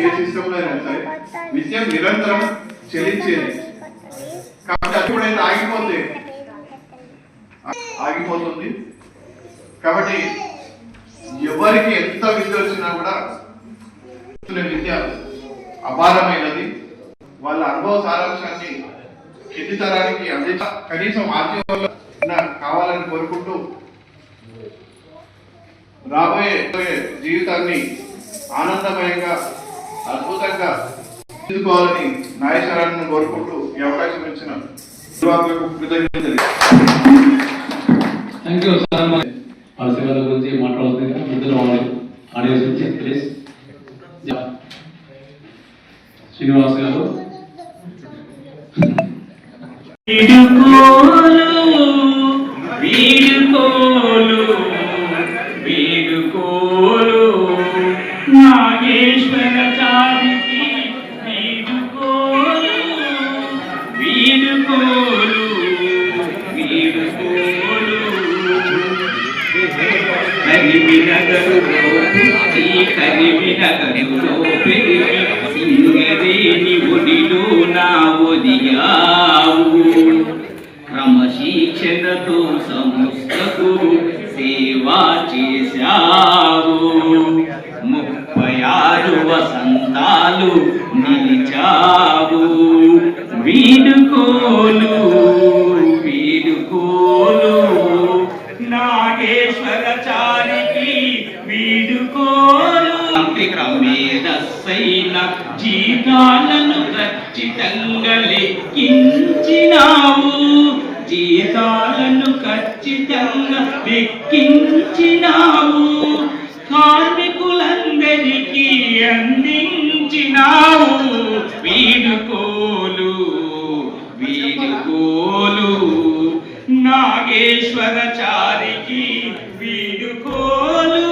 ఏ సిస్టంలో అయినా సరే విద్య నిరంతరం చెల్లించేది కాబట్టి ఎప్పుడైతే ఆగిపోతుంది. కాబట్టి ఎవరికి ఎంత విద్య వచ్చినా కూడా విద్య అపారమైనది. వాళ్ళ అనుభవ సారాంశాన్ని కింది తరానికి అందించ కనీసం ఆర్జీవోలో కావాలని కోరుకుంటూ రాబోయే జీవితాన్ని ఆనందమయంగా అద్భుతంగా తీసుకోవాలని నాగేశ్వరాన్ని కోరుకుంటూ ఈ అవకాశం ఇచ్చిన కృతజ్ఞతలు. Thank you sir. ఆ సేవల గురించి మాట్లాడుతుంది ఆడియన్స్ నుంచి ప్లీజ్. శ్రీనివాస్ గారు. నాగేశ్వరచారికి కరివినగరులో పెరిగి సింగరేణి ఒడిలో నా ఒదిగావు. క్రమశిక్షణతో సంస్థకు సేవా చేశావు. 36 వసంతాలు నిలిచావు. వీడుకోలు నాగేశ్వరచారికి వీడుకోలు. మేధస్సైన జీతాలను ఖచ్చితంగా లెక్కించినావు. కార్మికులందరికీ అందించినావు. వీడుకోలు నాగేశ్వరచారికి వీడుకోలు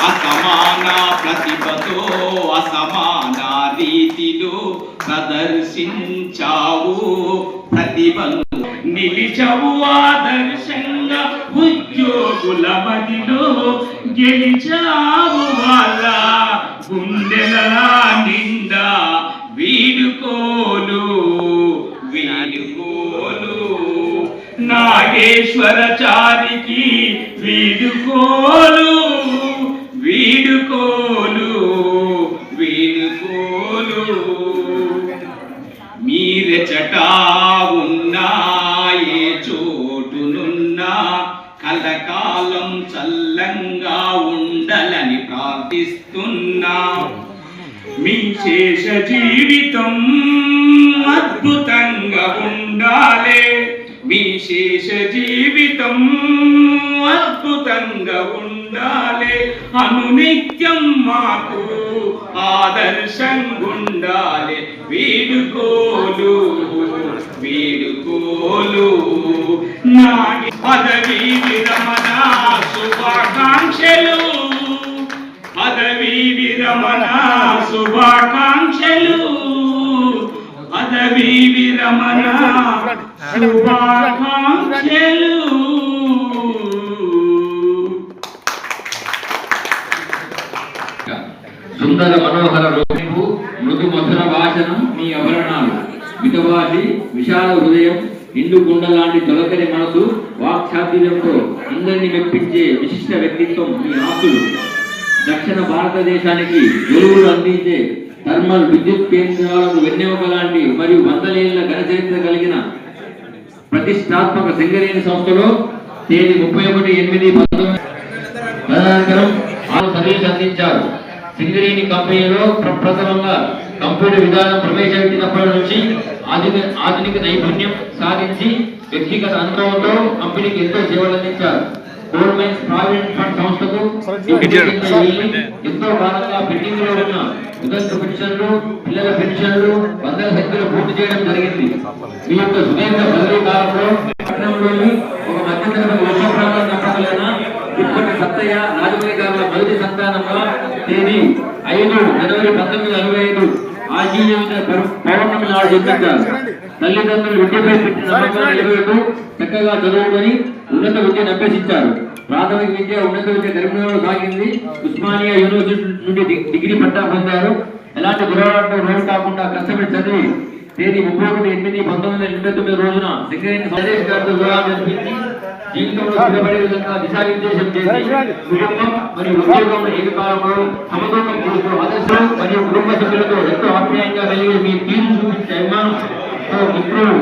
అసమాన ప్రతిభతో అసమాన రీతిలో ప్రదర్శించావు. ప్రతిభను నిలిచవు ఆదర్శంగా ఉద్యోగుల మదిలో గెలిచావు. వాళ్ళ గుండెల నిండా వీడుకోలు నాగేశ్వరచారికి వీడుకోలు మీరెచటా ఉన్నా ఏ చోటునున్నా కలకాలం చల్లంగా ఉండాలని ప్రార్థిస్తున్నా. మీ శేష జీవితం అద్భుతంగా ఉండాలి. మీ శేష జీవితం అద్భుతంగా ఉండాలి. అనునిత్యం మాకు ఆదర్శంగుండాలి వీడుకోలు వీడుకోలు నాగి పదవీ విరమణ శుభాకాంక్షలు పదవీ విరమణ శుభాకాంక్షలు పదవీ విరమణ శుభాకాంక్షలు. సుందర మనోహర రూపు మృదు మధుర భాషనం మీ ఆభరణాలు మితవాది విశాల హృదయం ఇండు గుండ లాంటి తొలకరి మనసు వాక్చాతుర్యంతో అందరినీ మెప్పించే విశిష్ట వ్యక్తిత్వం మీ ఆకులు దక్షిణ భారతదేశానికి వెలుగులు అందించే థర్మల్ విద్యుత్ కేంద్రాలకు వెన్నెముక లాంటి మరియు వందలేళ్ల ఘనచరిత్ర కలిగిన ప్రతిష్టాత్మక సింగరేణి సంస్థలో తేదీ 31/8/19 సర్వీస్ అందించారు. సింగరేణి కంపెనీలో ప్రప్రథమంగా కంప్యూటర్ విధానం ప్రవేశపెట్టినప్పటి నుంచి ఆధునిక నైపుణ్యం సాధించి వ్యక్తిగత అనుభవంతో కంపెనీకి ఎంతో సేవలు అందించారు. కోల్ మైన్స్ ప్రావిడెంట్ ఫండ్ సంస్థకు ఎంతో కాలంగా పెండింగ్ లో ఉన్న వితంతు పెన్షన్లు పిల్లల పెన్షన్లు వందల సంఖ్యలో పూర్తి చేయడం జరిగింది. మీ యొక్క సుదీర్ఘ బదిలీ కాలంలో పట్టణంలోని ఒక మధ్యతరగతి వర్షప్రాంతం దంపతులైన ఇప్పటి సత్తయ్య రాజమణి గారుల మొదటి సంతానంగా తేదీ 5 జనవరి 1965 ఆజీవిత పౌర్ణమి నాడు జన్మించారు. తల్లిదండ్రులు విద్యపై పెట్టిన నమ్మకాన్ని నిలబెడుతూ చక్కగా చదువుకొని ఉన్నత విద్యను అభ్యసించారు. ప్రాథమిక విద్య ఉన్నత విద్య కరీంనగర్లో సాగింది. ఉస్మానియా యూనివర్సిటీ నుండి డిగ్రీ పట్టా పొందారు. ఎలాంటి గురవాటం రోజు కాకుండా కష్టపడి చదివి తేదీ 31/8/1989 రోజున సింగరేణి సందేశ్ గారితో వివాహం జరిపించి జీవితంలో స్థిరపడే విధంగా దిశానిర్దేశం చేసి కుటుంబం మరియు ఉద్యోగంలో ఏకకాలంలో సమతూకం చేస్తూ ఆదర్శం మరియు కుటుంబ సభ్యులతో ఎంతో ఆప్యాయంగా కలిగి మీ తీరు చూపించే అభిమానంతో మిత్రులు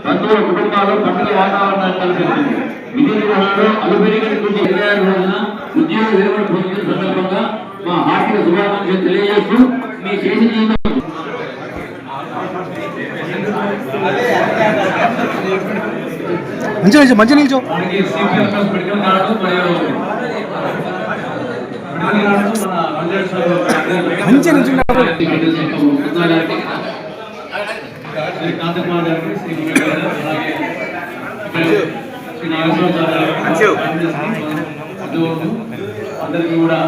బంధువుల కుటుంబాలు పండుగ వాతావరణాన్ని కల్పిస్తుంది. విధి నిర్వహణలో అలుపెరిగిన కృషి 26 రోజున ఉద్యోగ విరమణ పొందిన సందర్భంగా మా హార్దిక శుభాకాంక్షలు తెలియజేస్తూ మీ చేసిన జీవితం మంచి నిల్చో మంచి అందరికీ కూడా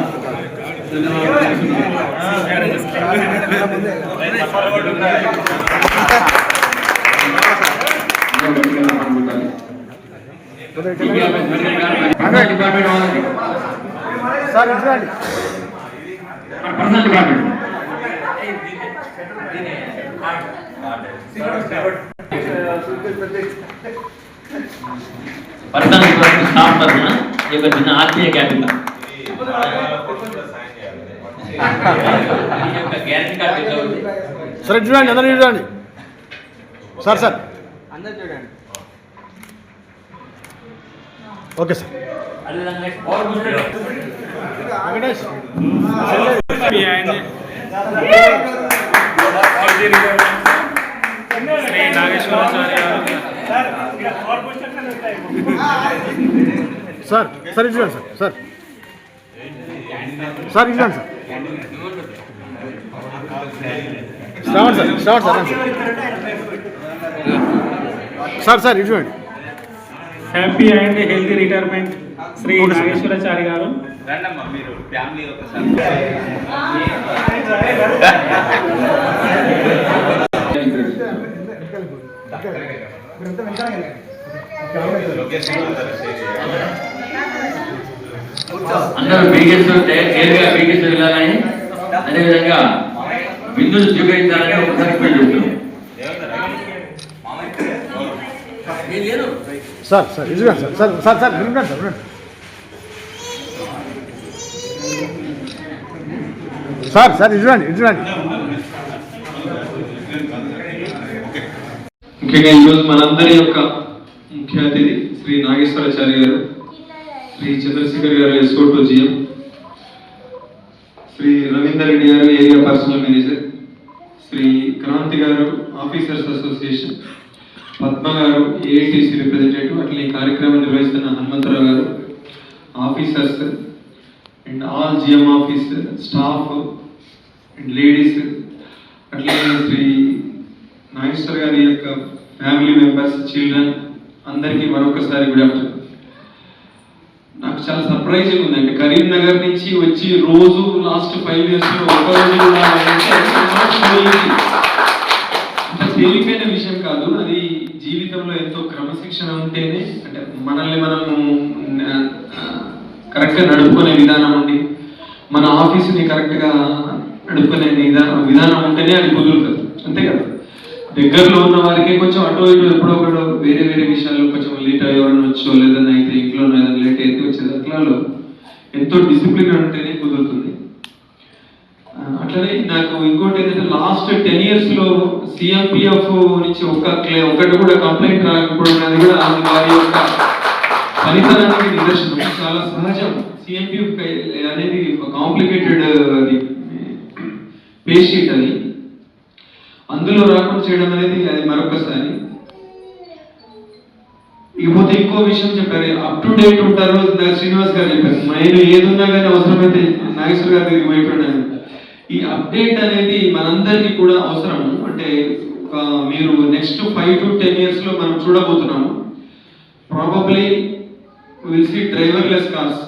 స్టాఫ్ తరఫున ఈ యొక్క చిన్న ఆర్టీఏ క్యాపిటల్ గ్యారంటీ కార్డు సరే చూడండి అందరూ చూడండి సార్ సార్ అందరూ చూడండి okay sir Venkatesh Shri Nageswaracharya sir sir చూడండి సార్ సార్ చూడండి సార్ శ్రావణ్ సార్ చూడండి happy and healthy retirement Shri Nageswaracharya garu. మీరు ఫ్యామిలీ అందరూ నేరుగా బీగేశ్వర వెళ్ళాలని అదేవిధంగా విందులు స్వీకరించాలని ఒకసారి రిక్వెస్ట్ చేస్తున్నాం. సార్ చూడండి ముఖ్యంగా ఈరోజు మనందరి యొక్క ముఖ్య అతిథి శ్రీ నాగేశ్వరాచార్య గారు, శ్రీ చంద్రశేఖర్ గారు ఎస్కోటో GM, Shri Ravinder Reddy garu area personnel manager, Shri Kranti garu officers association, Padma గారు ఏఐటీసీ రిప్రజెంటేటివ్, అట్లా ఈ కార్యక్రమం నిర్వహిస్తున్న హనుమంతరావు గారు officers and all GM office staff and ladies, అట్లే శ్రీ నాగేశ్వర్ గారి యొక్క ఫ్యామిలీ మెంబర్స్, చిల్డ్రన్ అందరికీ మరొకసారి గుడ్ ఆఫ్టర్నూన్. నాకు చాలా సర్ప్రైజింగ్ ఉంది, అంటే కరీంనగర్ నుంచి వచ్చి రోజు లాస్ట్ 5 years ఒక్క రోజు కూడా అంత తేలికైన విషయం కాదు. అది జీవితంలో ఎంతో క్రమశిక్షణ ఉంటేనే, అంటే మనల్ని మనము కరెక్ట్గా నడుపుకునే విధానం ఉండి మన ఆఫీసుని కరెక్ట్గా నడుపుకునే విధానం ఉంటేనే అది కుదురుతుంది, అంతే కదా. దగ్గరలో ఉన్న వారికి కొంచెం అటు ఇటు ఎప్పుడో ఒకటో వేరే వేరే విషయాలు కొంచెం లేట్ ఎవరైనా వచ్చో లేదన్నా అయితే ఇంట్లో ఏదైనా లేట్ అయితే వచ్చేది అట్లలో ఎంతో డిసిప్లిన్ ఉంటేనే కుదురుతుంది. అట్లనే నాకు ఇంకోటి ఏంటంటే లాస్ట్ 10 years CMPF నుంచి ఒకటి కూడా కంప్లైంట్ రాకపోవడం అనేది కూడా వారి యొక్క ఫలితానికి నిదర్శనం. చాలా సహజం. CMPF అనేది ఒక కాంప్లికేటెడ్ పే షీట్, అది అందులో రాకుండా చేయడం అనేది అది మరొకసారి. ఇకపోతే ఇంకో విషయం చెప్పారు, అప్ టు డేట్ ఉంటారు. శ్రీనివాస్ గారు చెప్పారు, నేను ఏదున్నా కానీ అవసరమైతే నాగేశ్వర్ గారి దగ్గరికి పోయిపోయాను. ఈ అప్డేట్ అనేది మనందరికీ కూడా అవసరము. అంటే మీరు నెక్స్ట్ 5 to 10 years మనం చూడబోతున్నాము. Probably will see driverless cars.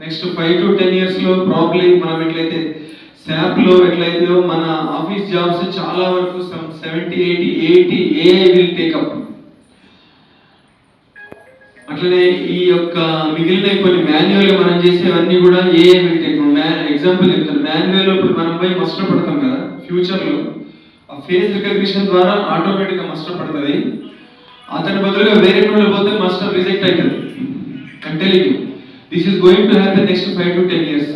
Next 5 to 10 years probably మనం ఎట్లయితే SAP ఎట్లయితే మన ఆఫీస్ జాబ్స్ చాలా వరకు 70-80 AI విల్ టేకప్. అట్లనే ఈ యొక్క మిగిలిన కొన్ని మాన్యువల్ మనం చేసేవన్నీ కూడా AI విల్ టేకప్. ఎగ్జాంపుల్ చెప్తాను, మాన్యువల్ ఇప్పుడు మనం పోయి మస్టర్ పడతాం కదా, ఫ్యూచర్లో ఆ ఫేస్ రికగ్నిషన్ ద్వారా ఆటోమేటిక్గా మస్టర్ పడుతుంది. అతని బదులుగా వేరే వాళ్ళు పోతే మస్టర్ రిజెక్ట్ అవుతుంది. అంటే this is going to happen next 5 to 10 years.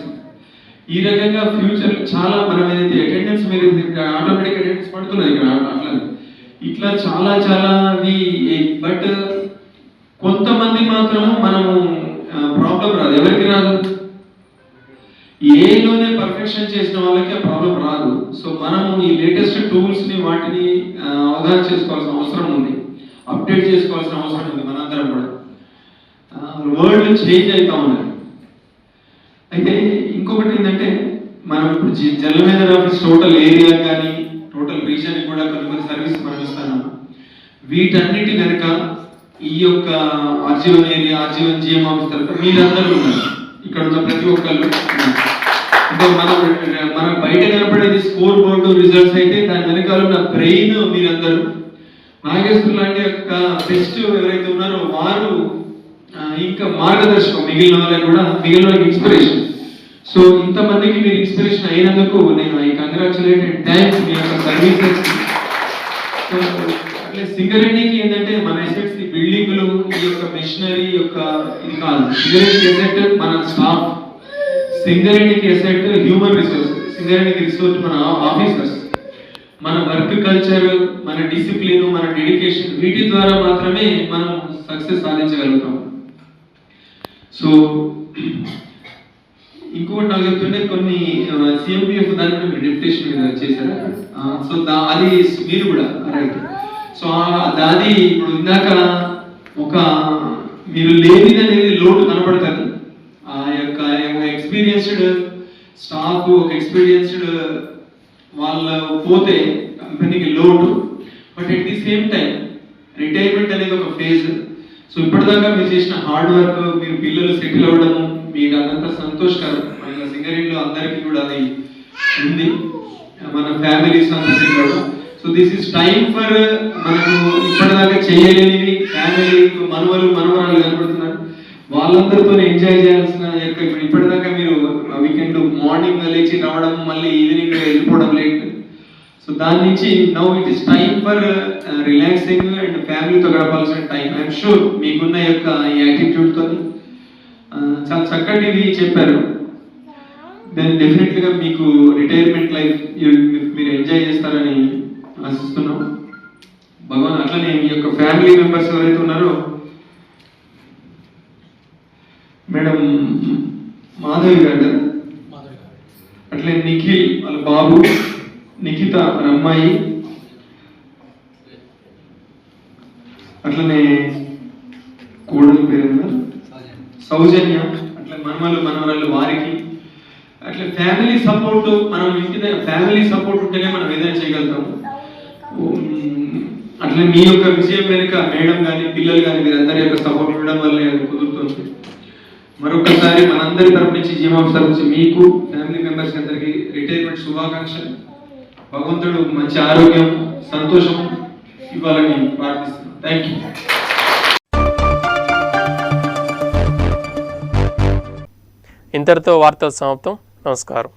ఈ రకంగా ఫ్యూచర్ చాలా మనం ఏదైతే అటెండెన్స్ మీరు ఆటోమేటిక్ అటెండెన్స్ పడుతున్నది ఇక్కడ అట్లా ఇట్లా చాలా చాలా బట్ కొంతమంది మాత్రం మనము ప్రాబ్లం రాదు. ఎవరికి రాదు? ఏలోనే పర్ఫెక్షన్ చేసిన వాళ్ళకి ఆ ప్రాబ్లం రాదు. సో మనము ఈ లేటెస్ట్ టూల్స్ని వాటిని అవగాహన చేసుకోవాల్సిన అవసరం ఉంది, అప్డేట్ చేసుకోవాల్సిన అవసరం ఉంది. మనందరం కూడా వరల్డ్ చేంజ్ అవుతా ఉన్నది. అయితే ఇంకొకటి ఏంటంటే మనం ఇప్పుడు జలమేధర్ ఆఫీస్ టోటల్ ఏరియా కానీ టోటల్ రీజన్ కూడా కొన్ని సర్వీస్ మనం ఇస్తాము. వీటన్నిటి కనుక ఈ యొక్క R01 area, R01 GM office తర్వాత మీరందరూ ఉన్నారు, ఇక్కడ ఉన్న ప్రతి ఒక్కళ్ళు. అంటే మనం బయట కనపడేది స్కోర్ బోర్డు రిజల్ట్స్ అయితే దాని వెనకాల ఉన్న బ్రెయిన్ మీరందరూ. నాగేశ్వర్ లాంటి యొక్క బెస్ట్ ఎవరైతే ఉన్నారో వారు ఇంకా మార్గదర్శకం మిగిలిన వాళ్ళకి కూడా, మిగిలిన వాళ్ళకి ఇన్స్పిరేషన్. సో ఇంతమందికి మీరు ఇన్స్పిరేషన్ అయినందుకు నేను ఐ కంగ్రాచులేట్ అండ్ థ్యాంక్స్ మీ యొక్క సర్వీసెస్. సో అట్లే సింగరేణికి ఏంటంటే మన ఎసెట్స్ బిల్డింగ్లు, ఈ యొక్క మెషినరీ యొక్క ఇది కాదు. సింగరేణికి ఎసెట్ మన స్టాఫ్, సింగరేణికి ఎసెట్ హ్యూమన్ రిసోర్స్, సింగరేణికి రిసోర్స్ మన ఆఫీసర్స్. మన వర్క్ కల్చర్, మన డిసిప్లిన్, మన డెడికేషన్, వీటి ద్వారా మాత్రమే మనం సక్సెస్ సాధించగలుగుతాం. సో ఇంకొకటి నాకు చెప్తుంటే కొన్ని CMPF దాని మీద డిప్యుటేషన్ మీద చేశారు. సో అది మీరు కూడా రైట్. సో అది ఇప్పుడు ఇందాక ఒక మీరు లేనిది అనేది లోటు కనపడుతుంది. ఆ యొక్క ఎక్స్పీరియన్స్డ్ స్టాఫ్, ఒక ఎక్స్పీరియన్స్డ్ వాళ్ళ పోతే కంపెనీకి లోటు. But at the same time retirement అనేది ఒక ఫేజ్. సో ఇప్పటిదాకా మీరు చేసిన హార్డ్ వర్క్, మీరు పిల్లలు సెటిల్ అవ్వడము, మీకు అదంతా సంతోషకరం. మన సింగరేణిలో అందరికీ కూడా అది ఉంది, మన ఫ్యామిలీస్ అంతా సెటిల్ అవ్వడం. So this is time for మనకు ఇప్పటిదాకా చేయలేనివి ఫ్యామిలీ మనవరాలు కనబడుతున్నారు, వాళ్ళందరితో ఎంజాయ్ చేయాల్సిన యొక్క ఇప్పటిదాకా మీరు వీకెండ్ మార్నింగ్ లేచి రావడం, మళ్ళీ ఈవినింగ్ వెళ్ళిపోవడం లేట్. సో దాని నుంచి now it is time for relaxing and ఫ్యామిలీతో గడపాల్సిన టైం. ఐఎమ్ షూర్ మీకున్న యొక్క ఈ యాటిట్యూడ్తో చాలా చక్కటివి చెప్పారు. దెన్ డెఫినెట్లీగా మీకు రిటైర్మెంట్ లైఫ్ మీరు ఎంజాయ్ చేస్తారని ఆశిస్తున్నాం. భగవాన్ అట్లనే మీ యొక్క ఫ్యామిలీ మెంబర్స్ ఎవరైతే ఉన్నారో, మేడం మాధవి గారు కదా, అట్లే నిఖిల్ వాళ్ళ బాబు, నిఖిత రమ్మాయి, అట్లనే కోడలి పేరు సౌజన్య, అట్లా మనవరాళ్ళు వారికి అట్లా ఫ్యామిలీ సపోర్ట్, మనం ఇంటి ఫ్యామిలీ సపోర్ట్ ఉంటేనే మనం ఏదైనా చేయగలుగుతాము. అట్లా మీ యొక్క విజయం వెనుక మేడం కానీ పిల్లలు కానీ మీరందరి యొక్క సపోర్ట్ ఇవ్వడం వల్లే అది కుదురుతుంది. మరొకసారి మనందరి తరపు నుంచి జిమ్ ఆఫీసర్ నుంచి మీకు ఫ్యామిలీ మెంబర్స్ అందరికీ రిటైర్మెంట్ శుభాకాంక్షలు. భగవంతుడు మంచి ఆరోగ్యం సంతోషం ఇవ్వాలని ప్రార్థిస్తున్నాను. Thank you. ఇంతటితో వార్తలు సమాప్తం. నమస్కారం.